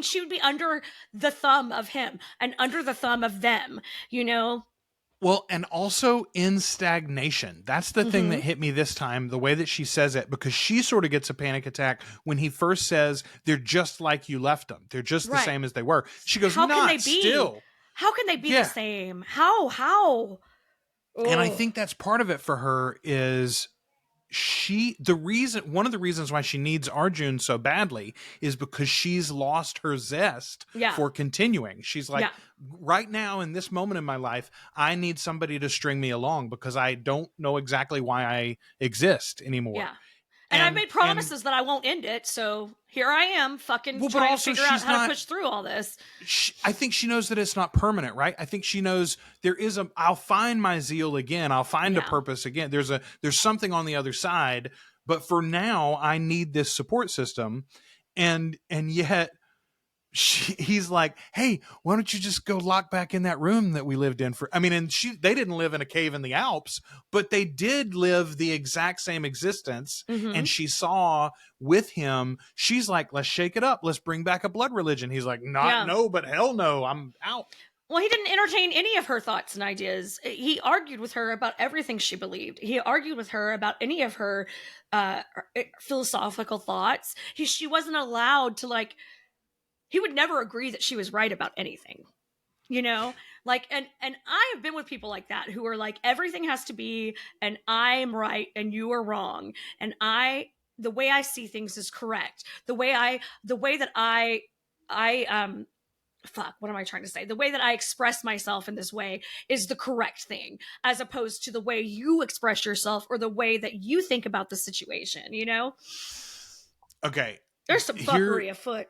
she would be under the thumb of him and under the thumb of them, Well, and also in stagnation. That's the thing that hit me this time, the way that she says it, because she sort of gets a panic attack when he first says, they're just like you left them. They're just the same as they were. She goes, how can they be? Still. How can they be the same? How? Ugh. And I think that's part of it for her is one of the reasons why she needs Arjun so badly is because she's lost her zest for continuing. She's like, right now in this moment in my life, I need somebody to string me along because I don't know exactly why I exist anymore. Yeah. And I've made promises that I won't end it, so here I am fucking trying to figure out how to push through all this. I think she knows that it's not permanent, right? I think she knows I'll find my zeal again. I'll find a purpose again. There's something on the other side, but for now, I need this support system. And yet he's like, hey, why don't you just go lock back in that room that we lived in they didn't live in a cave in the Alps, but they did live the exact same existence. And she saw with him, she's like, let's shake it up. Let's bring back a blood religion. He's like, no, but hell no, I'm out. Well, he didn't entertain any of her thoughts and ideas. He argued with her about everything she believed. He argued with her about any of her philosophical thoughts. She wasn't allowed to, he would never agree that she was right about anything. you know, like, and I have been with people like that who are like, everything has to be, and I'm right and you are wrong. And the way I see things is correct. The way that fuck, what am I trying to say? The way that I express myself in this way is the correct thing, as opposed to the way you express yourself or the way that you think about the situation, you know? Okay. There's some fuckery afoot.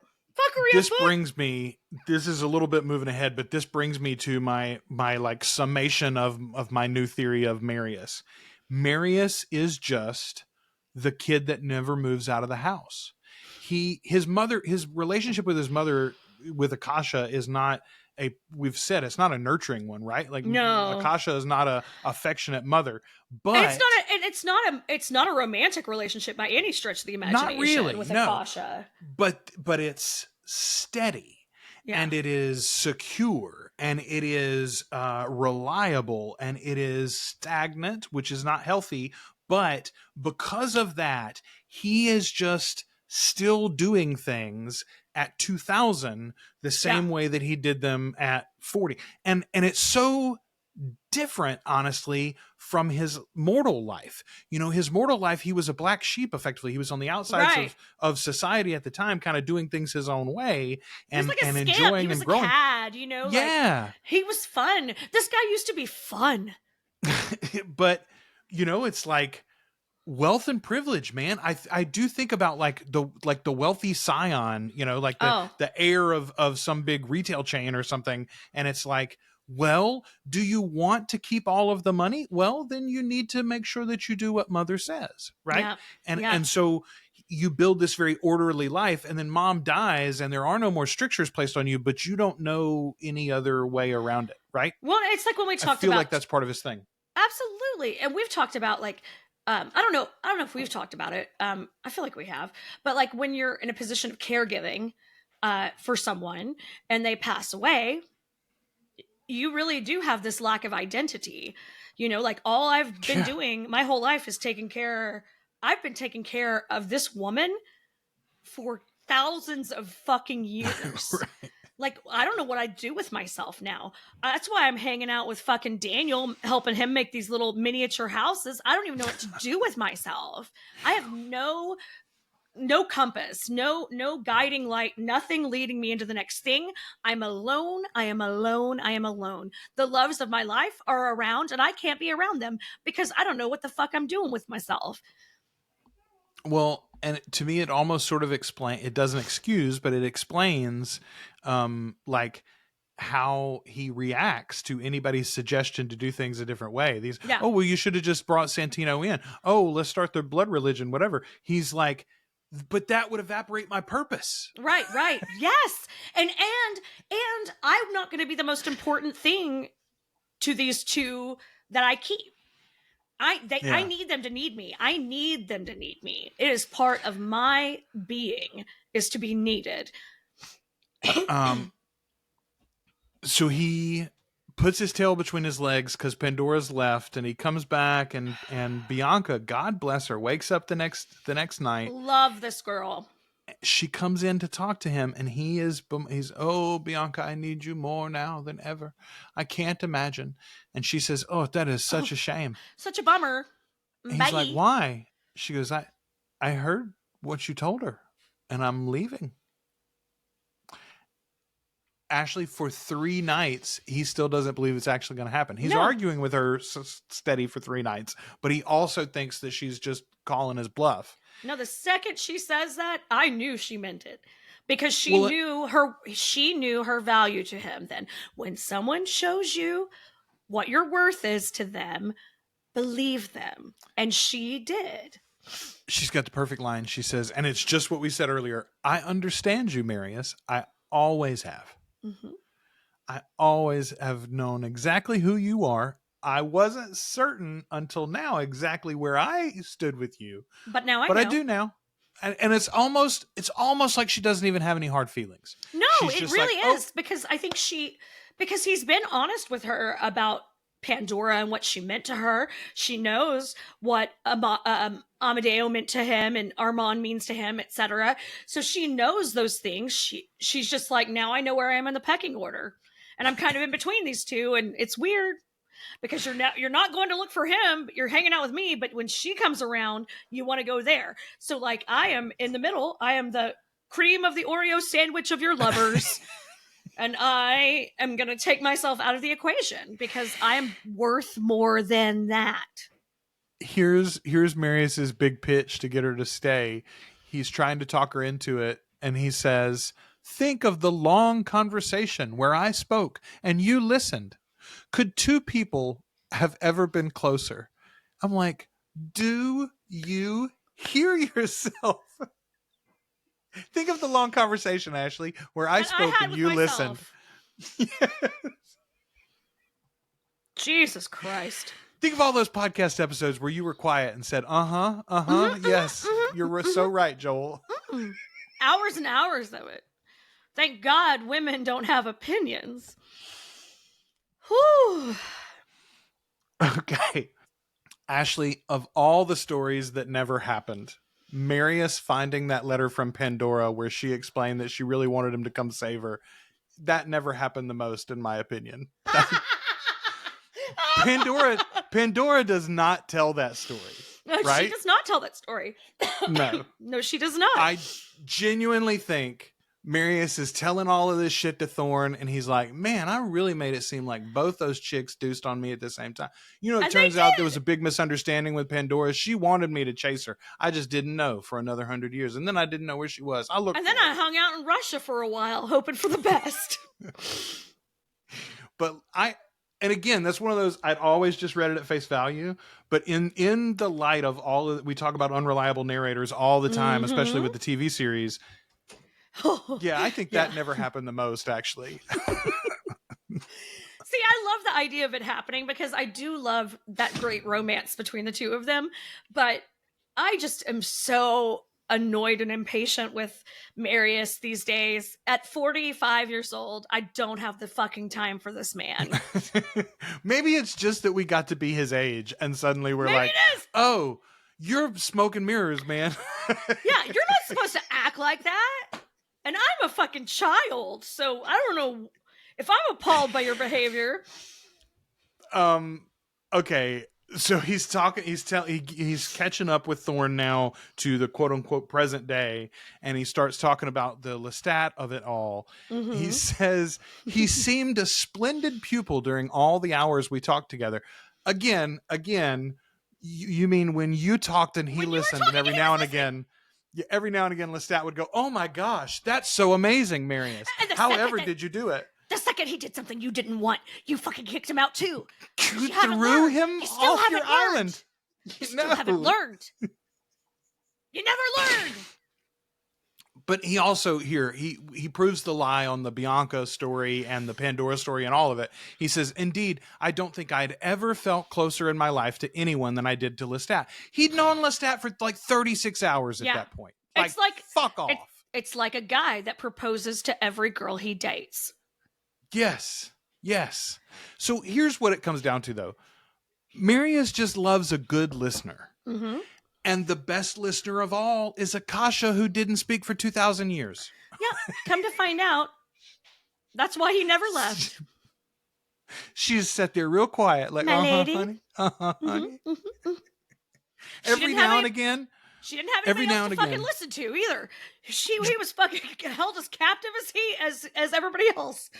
This is a little bit moving ahead, but this brings me to my like summation of my new theory of Marius. Marius is just the kid that never moves out of the house. His relationship with his mother, with Akasha, is not we've said it's not a nurturing one, right? Like, no, Akasha is not a affectionate mother, but it's not a romantic relationship by any stretch of the imagination. Not really, with no. Akasha. But it's steady, and it is secure, and it is reliable, and it is stagnant, which is not healthy. But because of that, he is just still doing things at 2000 the same way that he did them at 40. And it's so different, honestly, from his mortal life. You know, his mortal life, he was a black sheep, effectively. He was on the outsides of society at the time, kind of doing things his own way and, like and enjoying and growing. Cad, you know? Yeah. Like, he was fun. This guy used to be fun. But, you know, it's like wealth and privilege, man. I do think about like the wealthy scion, you know, like the heir of some big retail chain or something. And it's like, well, do you want to keep all of the money? Well, then you need to make sure that you do what mother says, right? And so you build this very orderly life, and then mom dies and there are no more strictures placed on you, but you don't know any other way around it, right? Well, it's like when we talked I feel about, like that's part of his thing. Absolutely. And we've talked about like, I don't know if we've talked about it. I feel like we have, but like when you're in a position of caregiving for someone and they pass away, you really do have this lack of identity. You know, like all I've been doing my whole life is I've been taking care of this woman for thousands of fucking years. Right. Like, I don't know what I'd do with myself now. That's why I'm hanging out with fucking Daniel, helping him make these little miniature houses. I don't even know what to do with myself. I have no compass, no guiding light, nothing leading me into the next thing. I'm alone. I am alone. I am alone. The loves of my life are around, and I can't be around them because I don't know what the fuck I'm doing with myself. Well, and to me, it almost sort of it doesn't excuse, but it explains, like how he reacts to anybody's suggestion to do things a different way. Oh, well, you should have just brought Santino in. Oh, let's start the blood religion, whatever. He's like, but that would evaporate my purpose. Right. Yes. And I'm not going to be the most important thing to these two that I keep. I need them to need me. I need them to need me. It is part of my being is to be needed. So he puts his tail between his legs because Pandora's left, and he comes back, and Bianca, God bless her, wakes up the next night. Love this girl. She comes in to talk to him, and he's, oh, Bianca, I need you more now than ever. I can't imagine. And she says, oh, that is such a shame. Such a bummer. He's like, why? She goes, I heard what you told her, and I'm leaving. Ashley, for 3 nights, he still doesn't believe it's actually going to happen. He's arguing with her steady for 3 nights, but he also thinks that she's just calling his bluff. No, the second she says that, I knew she meant it, because she knew her value to him. Then when someone shows you what your worth is to them, believe them. And she did. She's got the perfect line. She says, and it's just what we said earlier. I understand you, Marius. I always have. Mm-hmm. I always have known exactly who you are. I wasn't certain until now exactly where I stood with you. But now I know. I do now. And it's almost like she doesn't even have any hard feelings. No, it really is. Because I think because he's been honest with her about Pandora and what she meant to her. She knows what Amedeo meant to him and Armand means to him, etc. So she knows those things. She's just like, now I know where I am in the pecking order. And I'm kind of in between these two, and it's weird because you're not going to look for him, but you're hanging out with me. But when she comes around, you want to go there. So like I am in the middle. I am the cream of the Oreo sandwich of your lovers. And I am going to take myself out of the equation because I am worth more than that. Here's Marius's big pitch to get her to stay. He's trying to talk her into it, and he says, "Think of the long conversation where I spoke and you listened. Could two people have ever been closer?" I'm like, do you hear yourself? Think of the long conversation, Ashley, where I spoke and you listened. Jesus Christ. Think of all those podcast episodes where you were quiet and said, yes, you're so right, Joel. Hours and hours of it. Thank God women don't have opinions. Whew. Okay. Ashley, of all the stories that never happened, Marius finding that letter from Pandora where she explained that she really wanted him to come save her, that never happened the most, in my opinion. Pandora does not tell that story. No, right? She does not tell that story. No. No, she does not. I genuinely think Marius is telling all of this shit to Thorne, and he's like, man, I really made it seem like both those chicks deuced on me at the same time. You know, it turns out there was a big misunderstanding with Pandora. She wanted me to chase her. I just didn't know for another 100 years. And then I didn't know where she was. I hung out in Russia for a while, hoping for the best. And again, that's one of those, I'd always just read it at face value, but in the light of all of, we talk about unreliable narrators all the time, especially with the TV series. Yeah, I think that never happened the most, actually. See, I love the idea of it happening because I do love that great romance between the two of them, but I just am so annoyed and impatient with Marius these days. At 45 years old, I don't have the fucking time for this man. Maybe it's just that we got to be his age and suddenly we're like, oh, you're smoke and mirrors, man. Yeah, you're not supposed to act like that. And I'm a fucking child, so I don't know if I'm appalled by your behavior. Okay. So he's catching up with Thorne now to the quote unquote present day, and he starts talking about the Lestat of it all. Mm-hmm. He says he seemed a splendid pupil during all the hours we talked together. Again, you mean when you talked and he listened, and every now and again, Lestat would go, "Oh my gosh, that's so amazing, Marius! However did you do it?" The second he did something you didn't want, you fucking kicked him out too. You threw him off your island. You still haven't learned. You never learned. But he also he proves the lie on the Bianca story and the Pandora story and all of it. He says, "Indeed, I don't think I'd ever felt closer in my life to anyone than I did to Lestat." He'd known Lestat for like 36 hours at that point. It's like fuck off. It's like a guy that proposes to every girl he dates. Yes. So here's what it comes down to, though. Marius just loves a good listener. Mm-hmm. And the best listener of all is Akasha, who didn't speak for 2,000 years. Yeah, come to find out, that's why he never left. She just sat there real quiet, like, lady. Honey. Honey. Mm-hmm. Every now and again. She didn't have anything else to fucking listen to either. He was fucking held as captive as everybody else.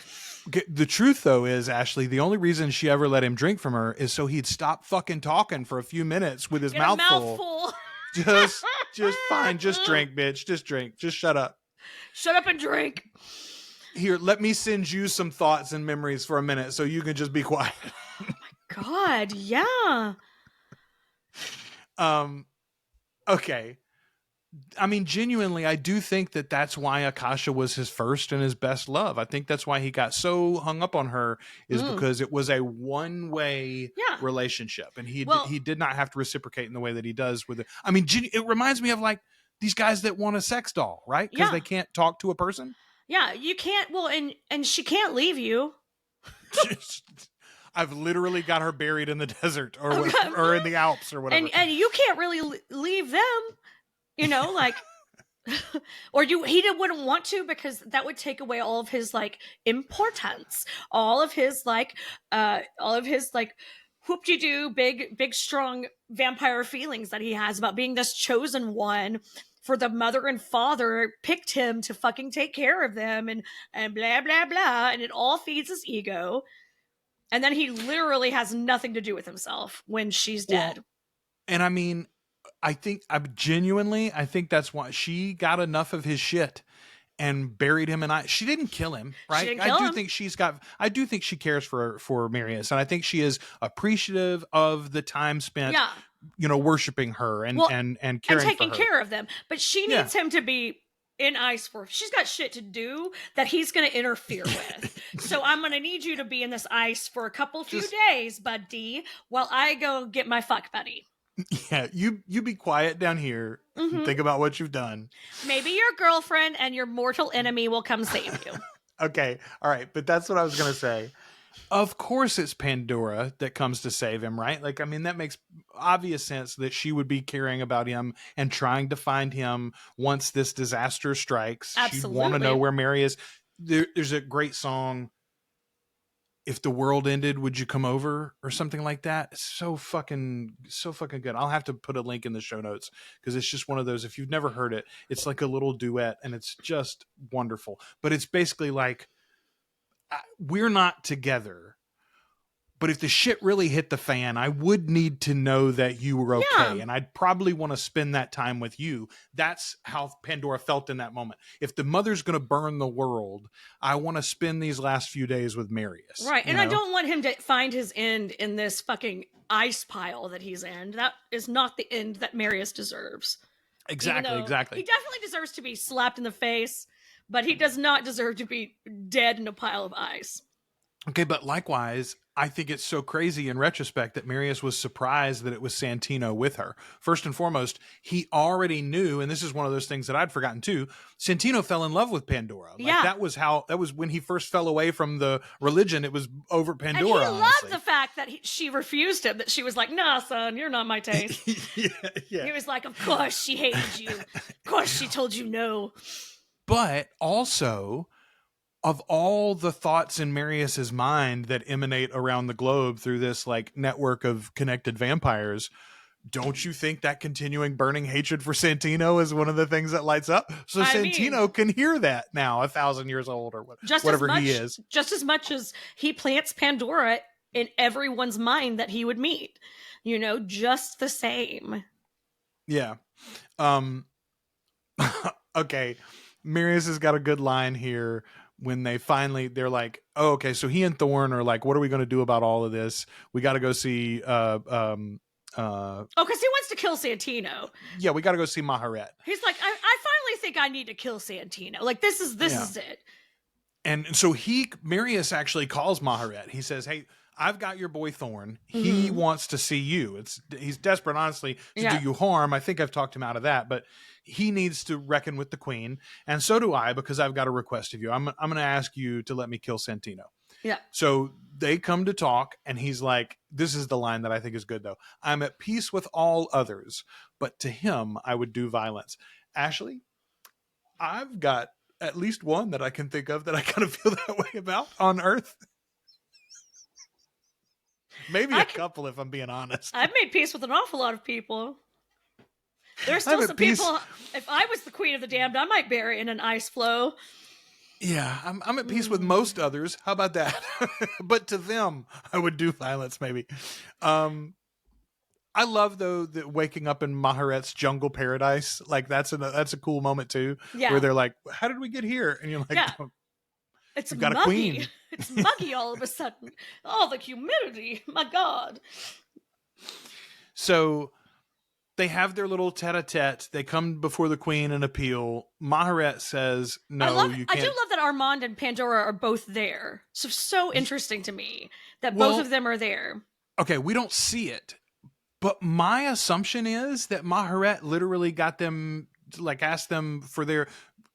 The truth, though, is, Ashley, the only reason she ever let him drink from her is so he'd stop fucking talking for a few minutes with his mouth full. Just fine. Just drink, bitch. Just drink. Just shut up. Shut up and drink. Here, let me send you some thoughts and memories for a minute so you can just be quiet. Oh my God, yeah. Okay. I mean, genuinely, I do think that that's why Akasha was his first and his best love. I think that's why he got so hung up on her is because it was a one-way relationship, and he did not have to reciprocate in the way that he does with it. I mean, it reminds me of like these guys that want a sex doll, right? Because they can't talk to a person. Yeah, you can't. Well, and she can't leave you. I've literally got her buried in the desert or whatever, or in the Alps or whatever. And you can't really leave them, like. wouldn't want to, because that would take away all of his like importance, all of his like whoop-de-doo big strong vampire feelings that he has about being this chosen one, for the mother and father picked him to fucking take care of them, and blah blah blah, and it all feeds his ego. And then he literally has nothing to do with himself when she's dead. Well, and I mean, I think that's why she got enough of his shit and buried him. And she didn't kill him, right? I do think she cares for Marius, and I think she is appreciative of the time spent, worshiping her and caring and taking for her. care of them. But she needs him to be in ice for. She's got shit to do that he's going to interfere with. So I'm going to need you to be in this ice for a few days, buddy, while I go get my fuck buddy. Yeah, you be quiet down here and think about what you've done. Maybe your girlfriend and your mortal enemy will come save you. Okay, all right, but that's what I was going to say. Of course it's Pandora that comes to save him, right? Like, I mean, that makes obvious sense that she would be caring about him and trying to find him once this disaster strikes. Absolutely. She'd want to know where Mary is. There's a great song, "If the World Ended, Would You Come Over?" or something like that. It's so fucking good. I'll have to put a link in the show notes, because it's just one of those, if you've never heard it, it's like a little duet and it's just wonderful. But it's basically like, we're not together, but if the shit really hit the fan, I would need to know that you were okay. Yeah. And I'd probably want to spend that time with you. That's how Pandora felt in that moment. If the mother's going to burn the world, I want to spend these last few days with Marius. Right. And I don't want him to find his end in this fucking ice pile that he's in. That is not the end that Marius deserves. Exactly. He definitely deserves to be slapped in the face, but he does not deserve to be dead in a pile of ice. Okay, but likewise, I think it's so crazy in retrospect that Marius was surprised that it was Santino with her. First and foremost, he already knew, and this is one of those things that I'd forgotten too, Santino fell in love with Pandora. Like, that was when he first fell away from the religion. It was over Pandora. And he loved the fact that she refused him, that she was like, "Nah, son, you're not my taste." Yeah. He was like, "Of course she hated you. Of course she told you no." But also, of all the thoughts in Marius's mind that emanate around the globe through this like network of connected vampires, don't you think that continuing burning hatred for Santino is one of the things that lights up? So Santino can hear that now, 1,000 years old or whatever he is. Just as much as he plants Pandora in everyone's mind that he would meet, just the same. Yeah. Okay. Marius has got a good line here when they're like, "Oh, okay, so he and Thorn are like, what are we going to do about all of this? We got to go see because he wants to kill Santino. Yeah, we got to go see Maharet. He's like, I finally think I need to kill Santino. Like, this is it. And so Marius actually calls Maharet. He says, "Hey, I've got your boy Thorn. He wants to see you. He's desperate, honestly, to do you harm. I think I've talked him out of that, but he needs to reckon with the queen, and so do I, because I've got a request of you. I'm going to ask you to let me kill Santino." Yeah. So they come to talk, and he's like, this is the line that I think is good, though. "I'm at peace with all others, but to him I would do violence." Ashley, I've got at least one that I can think of that I kind of feel that way about on Earth. Maybe a couple, if I'm being honest. I've made peace with an awful lot of people. There's still some people, if I was the queen of the damned, I might bury in an ice flow. Yeah, I'm at peace with most others. How about that? But to them, I would do violence, maybe. I love, though, that waking up in Maharet's jungle paradise. Like, that's a cool moment, too. Yeah. Where they're like, "How did we get here?" And you're like, yeah. You've got a queen. It's muggy all of a sudden. Oh, the humidity. My God. So they have their little tete-a-tete. They come before the queen and appeal. Maharet says, "No, you can't." I do love that Armand and Pandora are both there. So interesting to me that both of them are there. Okay, we don't see it. But my assumption is that Maharet literally got them, like, asked them for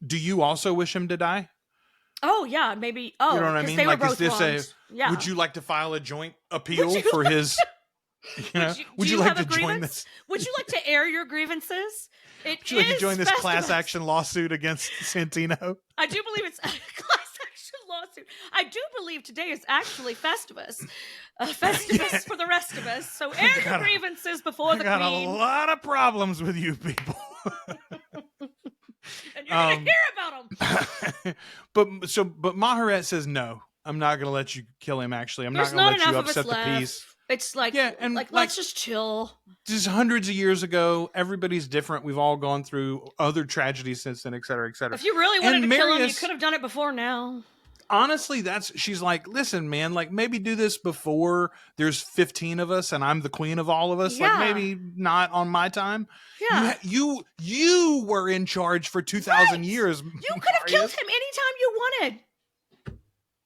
"Do you also wish him to die?" Oh, yeah, maybe. Oh, you know what I mean? They like, were both is this would you like to file a joint appeal for his... Would you like to join this? Would you like to air your grievances? Would you like to join this class action lawsuit against Santino? I do believe it's a class action lawsuit. I do believe today is actually Festivus. Festivus for the rest of us. So air your grievances before the Queen. I got a lot of problems with you people. And you're going to hear about them. But Maharet says, no, I'm not going to let you kill him, actually. I'm not going to let you upset the peace. It's like, let's just chill. Just hundreds of years ago, everybody's different. We've all gone through other tragedies since then, et cetera, et cetera. If you really wanted to kill him, you could have done it before now. Honestly, she's like, listen, man, like maybe do this before there's 15 of us and I'm the queen of all of us. Yeah. Like maybe not on my time. Yeah. You were in charge for 2,000 years. You could have killed him anytime you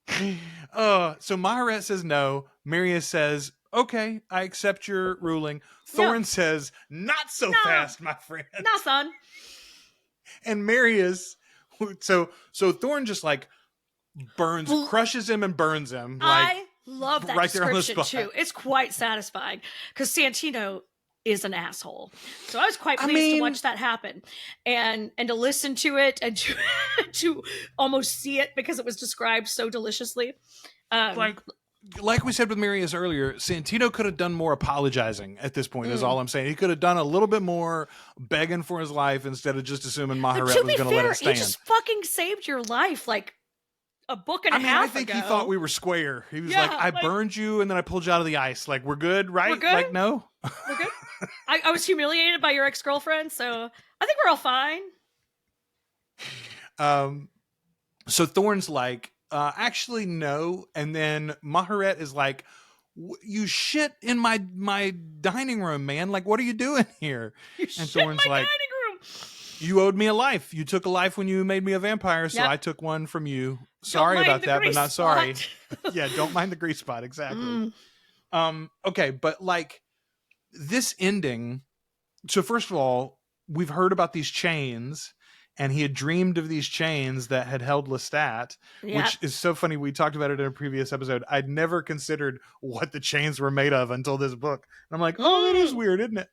wanted. So Maharet says no. Marius says, okay, I accept your ruling. Thorn says, not so fast, my friend. No, son. And Marius, so Thorn just like crushes him and burns him. I love that description too. It's quite satisfying because Santino is an asshole. So I was quite pleased to watch that happen and to listen to it and to almost see it because it was described so deliciously. Like we said with Marius earlier, Santino could have done more apologizing at this point, is all I'm saying. He could have done a little bit more begging for his life instead of just assuming Maharet was going to let it stand. He just fucking saved your life like a book and a half I think ago. he thought we were square. He was I burned you and then I pulled you out of the ice. Like, we're good, right? We're good? Like, no? We're good? I was humiliated by your ex-girlfriend, so I think we're all fine. So Thorn's like, actually, no. And then Maharet is like, you shit in my dining room, man. Like, what are you doing here? And Thorn's like, dining room. You owed me a life. You took a life when you made me a vampire, so I took one from you. Sorry about that, but not sorry. Yeah, don't mind the grease spot. Exactly. Okay, but like this ending. So first of all, we've heard about these chains. And he had dreamed of these chains that had held Lestat, which is so funny. We talked about it in a previous episode. I'd never considered what the chains were made of until this book. And I'm like, oh, that is weird, isn't it?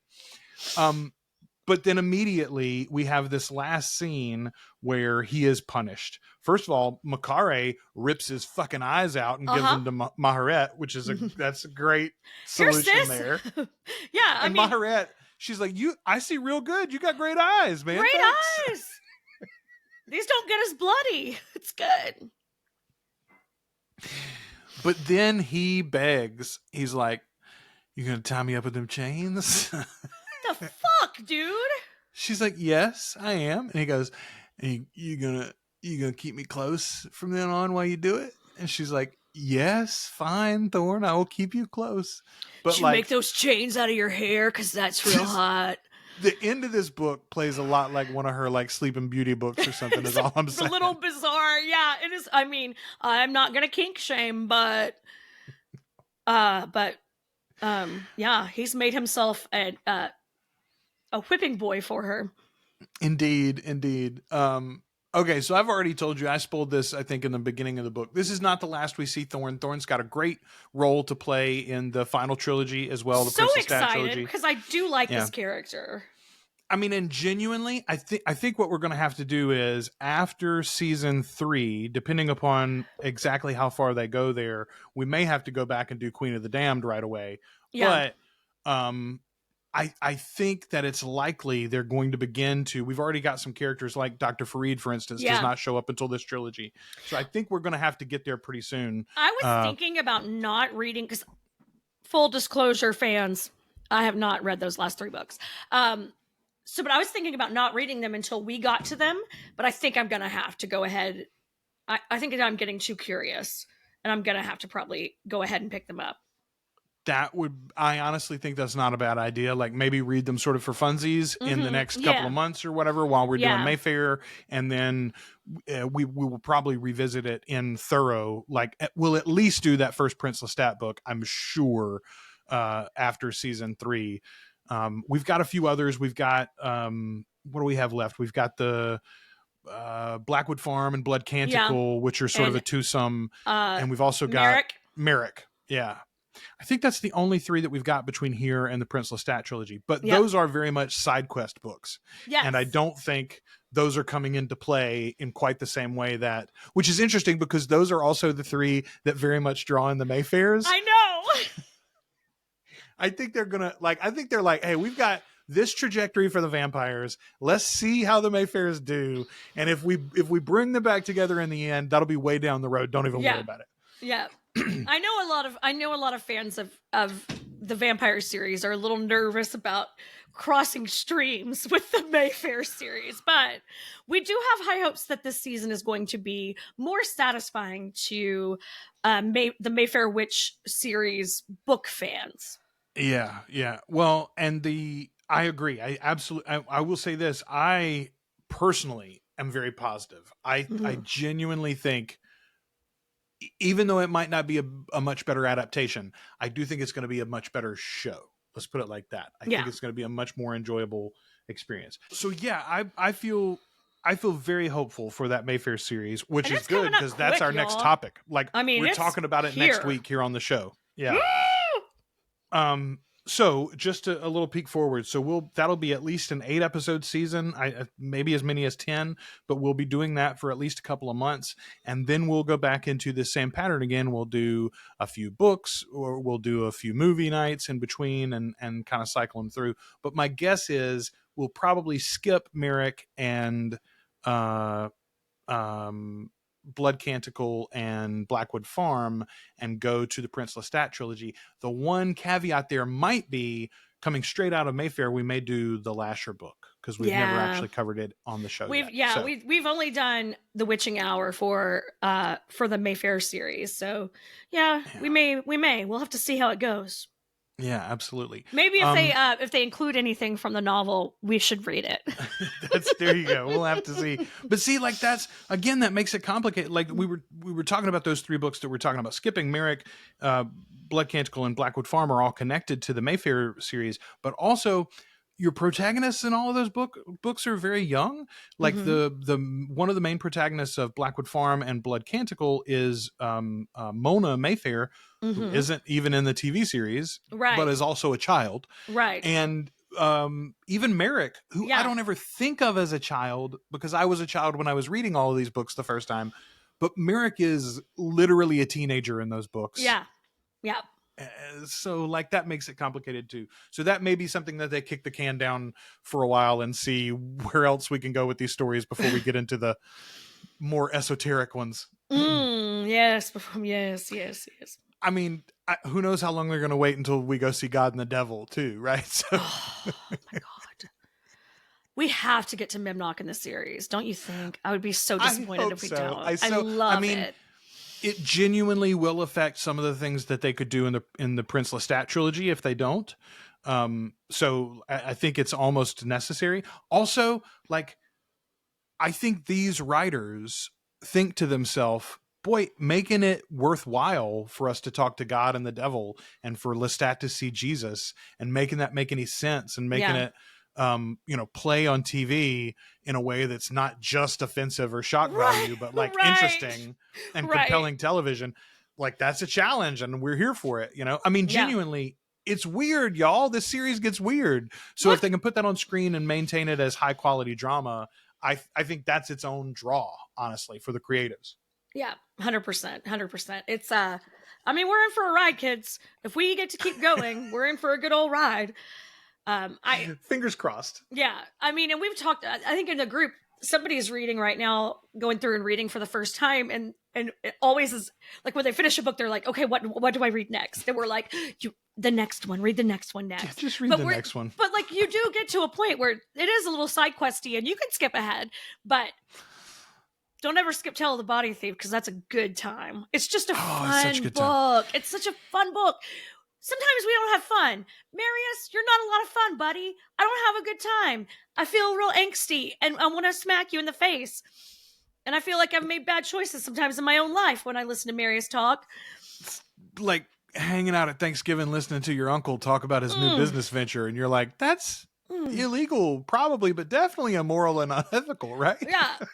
But then immediately we have this last scene where he is punished. First of all, Makare rips his fucking eyes out and gives them to Maharet, which is that's a great solution there. Yeah, and Maharet, she's like, I see real good. You got great eyes, man. Great Thanks. eyes. These don't get us bloody. It's good. But then he begs. He's like, you gonna tie me up with them chains? What the fuck, dude? She's like, yes, I am. And he goes, you gonna keep me close from then on while you do it? And she's like, yes, fine, Thorn, I will keep you close. But you make those chains out of your hair because that's real hot. The end of this book plays a lot like one of her like Sleeping Beauty books or something. Is all I'm saying. It's a little bizarre, yeah. It is. I mean, I'm not gonna kink shame, but yeah, he's made himself a whipping boy for her. Indeed. Okay, so I've already told you, I spoiled this, I think, in the beginning of the book. This is not the last we see Thorn. Thorn's got a great role to play in the final trilogy as well, the so Princess excited, trilogy. Because I do like this character. I mean, and genuinely, I think what we're going to have to do is, after season 3, depending upon exactly how far they go there, we may have to go back and do Queen of the Damned right away. Yeah. But I think that it's likely they're going to begin to. We've already got some characters like Dr. Farid, for instance, does not show up until this trilogy. So I think we're going to have to get there pretty soon. I was thinking about not reading, because full disclosure, fans, I have not read those last 3 books. But I was thinking about not reading them until we got to them. But I think I'm going to have to go ahead. I think I'm getting too curious, and I'm going to have to probably go ahead and pick them up. I honestly think that's not a bad idea. Like maybe read them sort of for funsies in the next couple of months or whatever while we're doing Mayfair. And then we will probably revisit it in thorough. Like we'll at least do that first Prince Lestat book, I'm sure, after season 3. We've got a few others. We've got, what do we have left? We've got the Blackwood Farm and Blood Canticle, which are sort of a twosome. And we've also got Merrick. Yeah. I think that's the only 3 that we've got between here and the Prince Lestat trilogy. But Yep. those are very much side quest books. Yes. And I don't think those are coming into play in quite the same way that, which is interesting because those are also the 3 that very much draw in the Mayfairs. I know. I think they're like, hey, we've got this trajectory for the vampires. Let's see how the Mayfairs do. And if we bring them back together in the end, that'll be way down the road. Don't even worry about it. Yeah. I know a lot of fans of the vampire series are a little nervous about crossing streams with the Mayfair series, but we do have high hopes that this season is going to be more satisfying to the Mayfair Witch series book fans. Yeah. Well, and I agree. I will say this. I personally am very positive. I genuinely think, even though it might not be a much better adaptation, I do think it's going to be a much better show. Let's put it like that. I think it's going to be a much more enjoyable experience. So yeah, I feel very hopeful for that Mayfair series, which is good because that's our next topic. Like, I mean, we're talking about it next week here on the show. Yeah. So just a little peek forward. So that'll be at least an 8-episode season. Maybe as many as 10, but we'll be doing that for at least a couple of months. And then we'll go back into the same pattern again. We'll do a few books, or we'll do a few movie nights in between and kind of cycle them through. But my guess is we'll probably skip Merrick and, Blood Canticle and Blackwood Farm and go to the Prince Lestat trilogy. The one caveat there might be, coming straight out of Mayfair, we may do the Lasher book because we've never actually covered it on the show. We've only done the Witching Hour for the Mayfair series. So we may we'll have to see how it goes. Yeah, absolutely. Maybe if they include anything from the novel, we should read it. There you go. We'll have to see. But see, like, that's again, that makes it complicated. Like we were talking about those 3 books that we're talking about skipping. Merrick, Blood Canticle, and Blackwood Farm are all connected to the Mayfair series, but also your protagonists in all of those books are very young. Like the one of the main protagonists of Blackwood Farm and Blood Canticle is Mona Mayfair, who isn't even in the TV series, but is also a child. Right. And even Merrick, who I don't ever think of as a child because I was a child when I was reading all of these books the first time. But Merrick is literally a teenager in those books. Yeah. Yeah. So like that makes it complicated too. So that may be something that they kick the can down for a while and see where else we can go with these stories before we get into the more esoteric ones. Yes. I mean, who knows how long they're going to wait until we go see God and the Devil too, right? So. Oh my God. We have to get to Memnock in the series, don't you think? I would be so disappointed if we don't. I love it. It genuinely will affect some of the things that they could do in the Prince Lestat trilogy if they don't. So I think it's almost necessary. Also, like, I think these writers think to themselves, boy, making it worthwhile for us to talk to God and the Devil and for Lestat to see Jesus and making that make any sense and making it play on TV in a way that's not just offensive or shock value, but like interesting and compelling television. Like, that's a challenge and we're here for it. I mean, genuinely, it's weird, y'all. This series gets weird. So if they can put that on screen and maintain it as high quality drama, I think that's its own draw, honestly, for the creatives. Yeah, 100%. It's, I mean, we're in for a ride, kids. If we get to keep going, we're in for a good old ride. Fingers crossed. Yeah. I mean, and we've talked, I think in the group, somebody's reading right now, going through and reading for the first time. And it always is like when they finish a book, they're like, okay, what do I read next? And we're like, the next one, read the next one next. Yeah, just read the next one. But like, you do get to a point where it is a little side questy and you can skip ahead, but don't ever skip Tale of the Body Thief because that's a good time. It's just a fun book. It's such a fun book. Sometimes we don't have fun. Marius, you're not a lot of fun, buddy. I don't have a good time. I feel real angsty and I want to smack you in the face. And I feel like I've made bad choices sometimes in my own life when I listen to Marius talk. Like hanging out at Thanksgiving listening to your uncle talk about his new business venture and you're like, that's illegal, probably, but definitely immoral and unethical, right?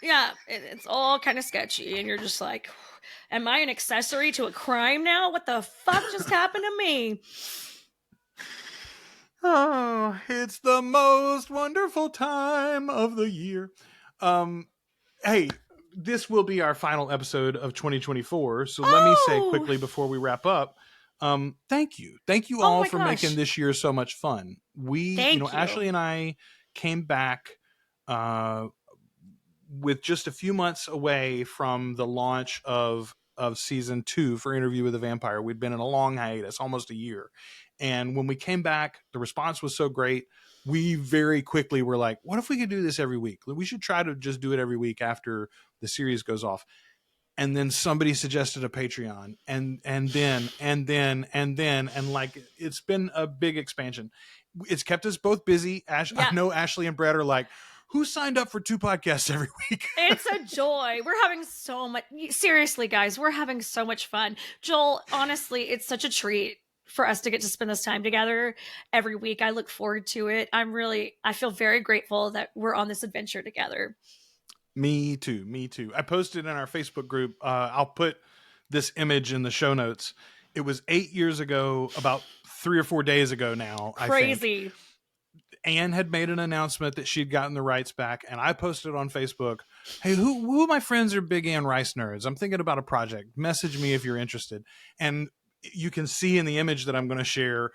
Yeah. It's all kind of sketchy, and you're just like, am I an accessory to a crime now? What the fuck just happened to me? Oh, it's the most wonderful time of the year. Hey, this will be our final episode of 2024. So let me say quickly before we wrap up, thank you all for making this year so much fun. Ashley and I came back with just a few months away from the launch of season 2 for Interview with a Vampire. We'd been in a long hiatus, almost a year, and when we came back, the response was so great. We very quickly were like, what if we could do this every week? We should try to just do it every week after the series goes off. And then somebody suggested a Patreon, and then, like, it's been a big expansion. It's kept us both busy. I know Ashley and Brat are like, who signed up for 2 podcasts every week? It's a joy. We're having so much. Seriously, guys, we're having so much fun. Joel, honestly, it's such a treat for us to get to spend this time together every week. I look forward to it. I feel very grateful that we're on this adventure together. Me too. I posted in our Facebook group. I'll put this image in the show notes. It was 8 years ago, about 3 or 4 days ago now. Crazy. I think. Anne had made an announcement that she'd gotten the rights back, and I posted on Facebook, hey, who of my friends are big Anne Rice nerds? I'm thinking about a project. Message me if you're interested. And you can see in the image that I'm going to share,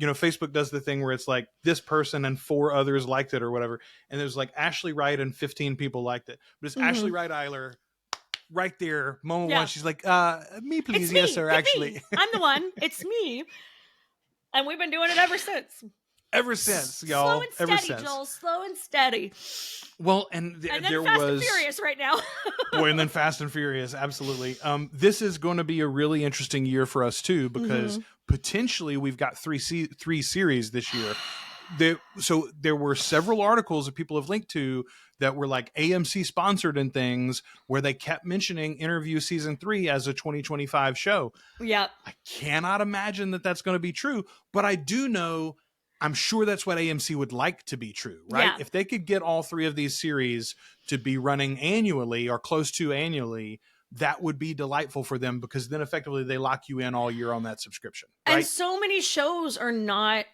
Facebook does the thing where it's like this person and 4 others liked it or whatever. And there's like Ashley Wright and 15 people liked it. But it's Ashley Wright Eiler right there. Moment one, she's like, me, please. Yes, sir, actually. Me. I'm the one. It's me. And we've been doing it ever since. Ever since, y'all. Slow and steady, Joel. Slow and steady. Well, and then there Fast was and Furious right now. Boy, and then Fast and Furious, absolutely. This is going to be a really interesting year for us too, because potentially we've got three series this year. So there were several articles that people have linked to that were like AMC sponsored and things where they kept mentioning Interview season 3 as a 2025 show. Yeah, I cannot imagine that that's going to be true, but I do know. I'm sure that's what AMC would like to be true, right? Yeah. If they could get all 3 of these series to be running annually or close to annually, that would be delightful for them, because then effectively they lock you in all year on that subscription. Right? And so many shows are not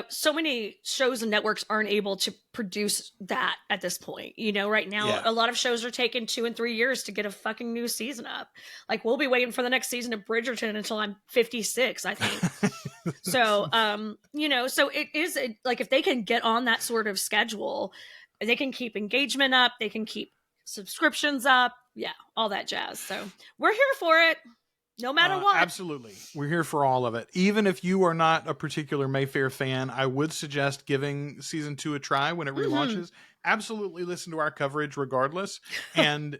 so many shows and networks aren't able to produce that at this point. Right now, a lot of shows are taking 2 and 3 years to get a fucking new season up. Like, we'll be waiting for the next season of Bridgerton until I'm 56, I think. So, so it is like, if they can get on that sort of schedule, they can keep engagement up, they can keep subscriptions up. Yeah, all that jazz. So we're here for it. No matter what. Absolutely. We're here for all of it. Even if you are not a particular Mayfair fan, I would suggest giving season 2 a try when it relaunches. Absolutely listen to our coverage regardless. And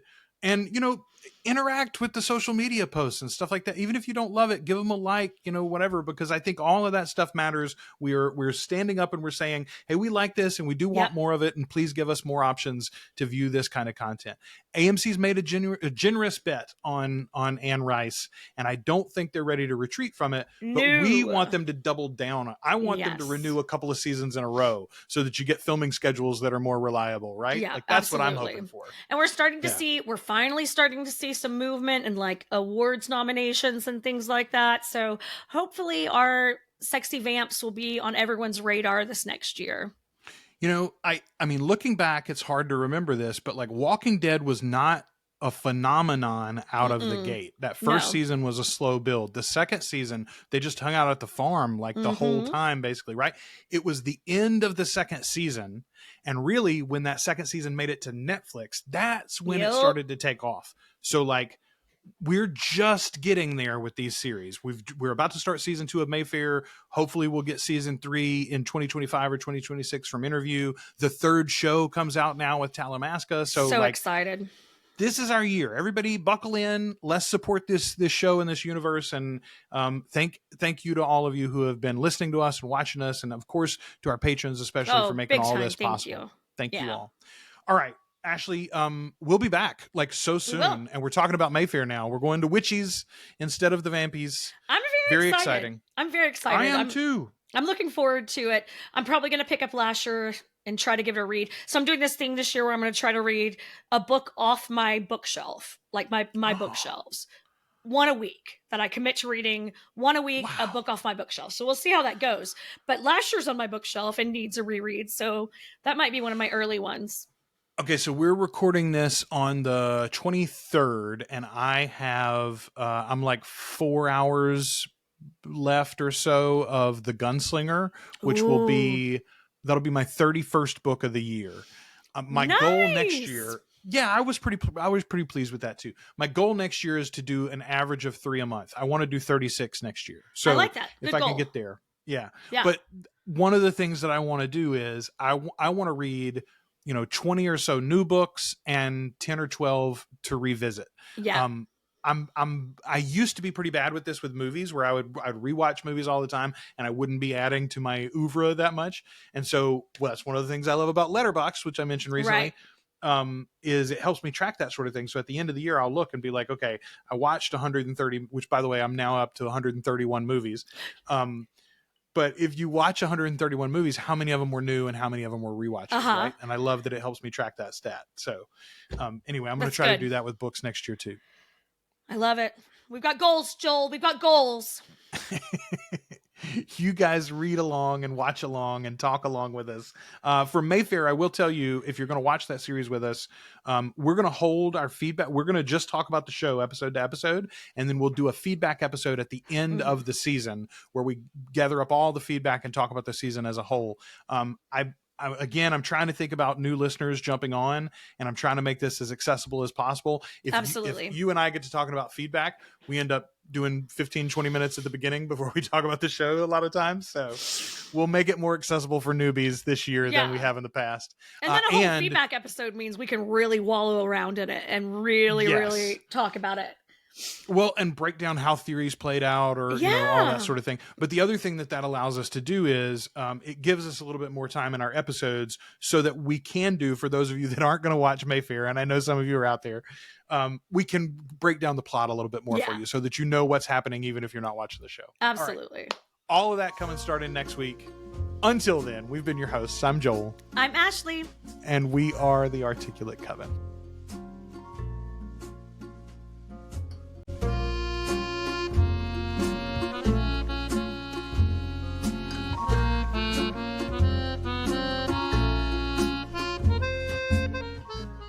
interact with the social media posts and stuff like that. Even if you don't love it, give them a like, whatever, because I think all of that stuff matters. We're standing up and we're saying, hey, we like this and we do want more of it, and please give us more options to view this kind of content. AMC's made a generous bet on Anne Rice, and I don't think they're ready to retreat from it, but we want them to double down. I want them to renew a couple of seasons in a row so that you get filming schedules that are more reliable, right? Yeah, like, that's what I'm hoping for. And we're starting to see, we're finally starting to see some movement and like awards nominations and things like that. So hopefully our sexy vamps will be on everyone's radar this next year. I mean, looking back, it's hard to remember this, but like Walking Dead was not a phenomenon out of the gate. That first season was a slow build. The second season, they just hung out at the farm like the whole time, basically, right? It was the end of the second season. And really, when that second season made it to Netflix, that's when it started to take off. So like, we're just getting there with these series. We're about to start season 2 of Mayfair. Hopefully we'll get season 3 in 2025 or 2026 from Interview. The 3rd show comes out now with Talamasca. So like, excited. This is our year. Everybody buckle in. Let's support this show and this universe. And thank you to all of you who have been listening to us and watching us. And of course, to our patrons, especially for making all this possible. Thank you all. All right. Ashley, we'll be back like so soon, and we're talking about Mayfair now. We're going to Witches instead of the Vampies. I'm very exciting. I'm very excited. I am too. I'm looking forward to it. I'm probably going to pick up Lasher and try to give it a read. So I'm doing this thing this year where I'm going to try to read a book off my bookshelf, like my bookshelves. One a week that I commit to reading, one a week, a book off my bookshelf. So we'll see how that goes. But Lasher's on my bookshelf and needs a reread. So that might be one of my early ones. Okay, so we're recording this on the 23rd, and I have, I'm like 4 hours left or so of The Gunslinger, which will be, that'll be my 31st book of the year. My goal next year, yeah, I was pretty pleased with that too. My goal next year is to do an average of 3 a month. I want to do 36 next year. So I like that. Good if goal. I can get there. Yeah. But one of the things that I want to do is I want to read, 20 or so new books and 10 or 12 to revisit. Yeah. I used to be pretty bad with this with movies, where I'd rewatch movies all the time and I wouldn't be adding to my oeuvre that much. And so, that's one of the things I love about Letterboxd, which I mentioned recently. Right. Is it helps me track that sort of thing. So at the end of the year, I'll look and be like, okay, I watched 130, which by the way, I'm now up to 131 movies. But if you watch 131 movies, how many of them were new and how many of them were rewatches, right? And I love that it helps me track that stat. So anyway, I'm going to try to do that with books next year too. I love it. We've got goals, Joel. We've got goals. You guys read along and watch along and talk along with us. For Mayfair, I will tell you, if you're going to watch that series with us, we're going to hold our feedback. We're going to just talk about the show episode to episode, and then we'll do a feedback episode at the end of the season where we gather up all the feedback and talk about the season as a whole. I'm trying to think about new listeners jumping on, and I'm trying to make this as accessible as possible. Absolutely. If you and I get to talking about feedback, we end up doing 15, 20 minutes at the beginning before we talk about the show a lot of times. So we'll make it more accessible for newbies this year than we have in the past. And then a whole feedback episode means we can really wallow around in it and really talk about it. Well, and break down how theories played out or all that sort of thing. But the other thing that allows us to do is it gives us a little bit more time in our episodes so that we can do, for those of you that aren't going to watch Mayfair, and I know some of you are out there, we can break down the plot a little bit more for you so that you know what's happening even if you're not watching the show. Absolutely. All of that coming starting next week. Until then, we've been your hosts. I'm Joel. I'm Ashley. And we are the Articulate Coven.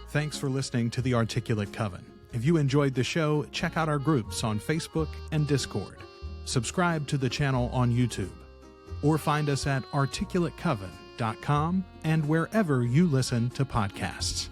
Thanks for listening to The Articulate Coven. If you enjoyed the show, check out our groups on Facebook and Discord. Subscribe to the channel on YouTube. Or find us at articulatecoven.com and wherever you listen to podcasts.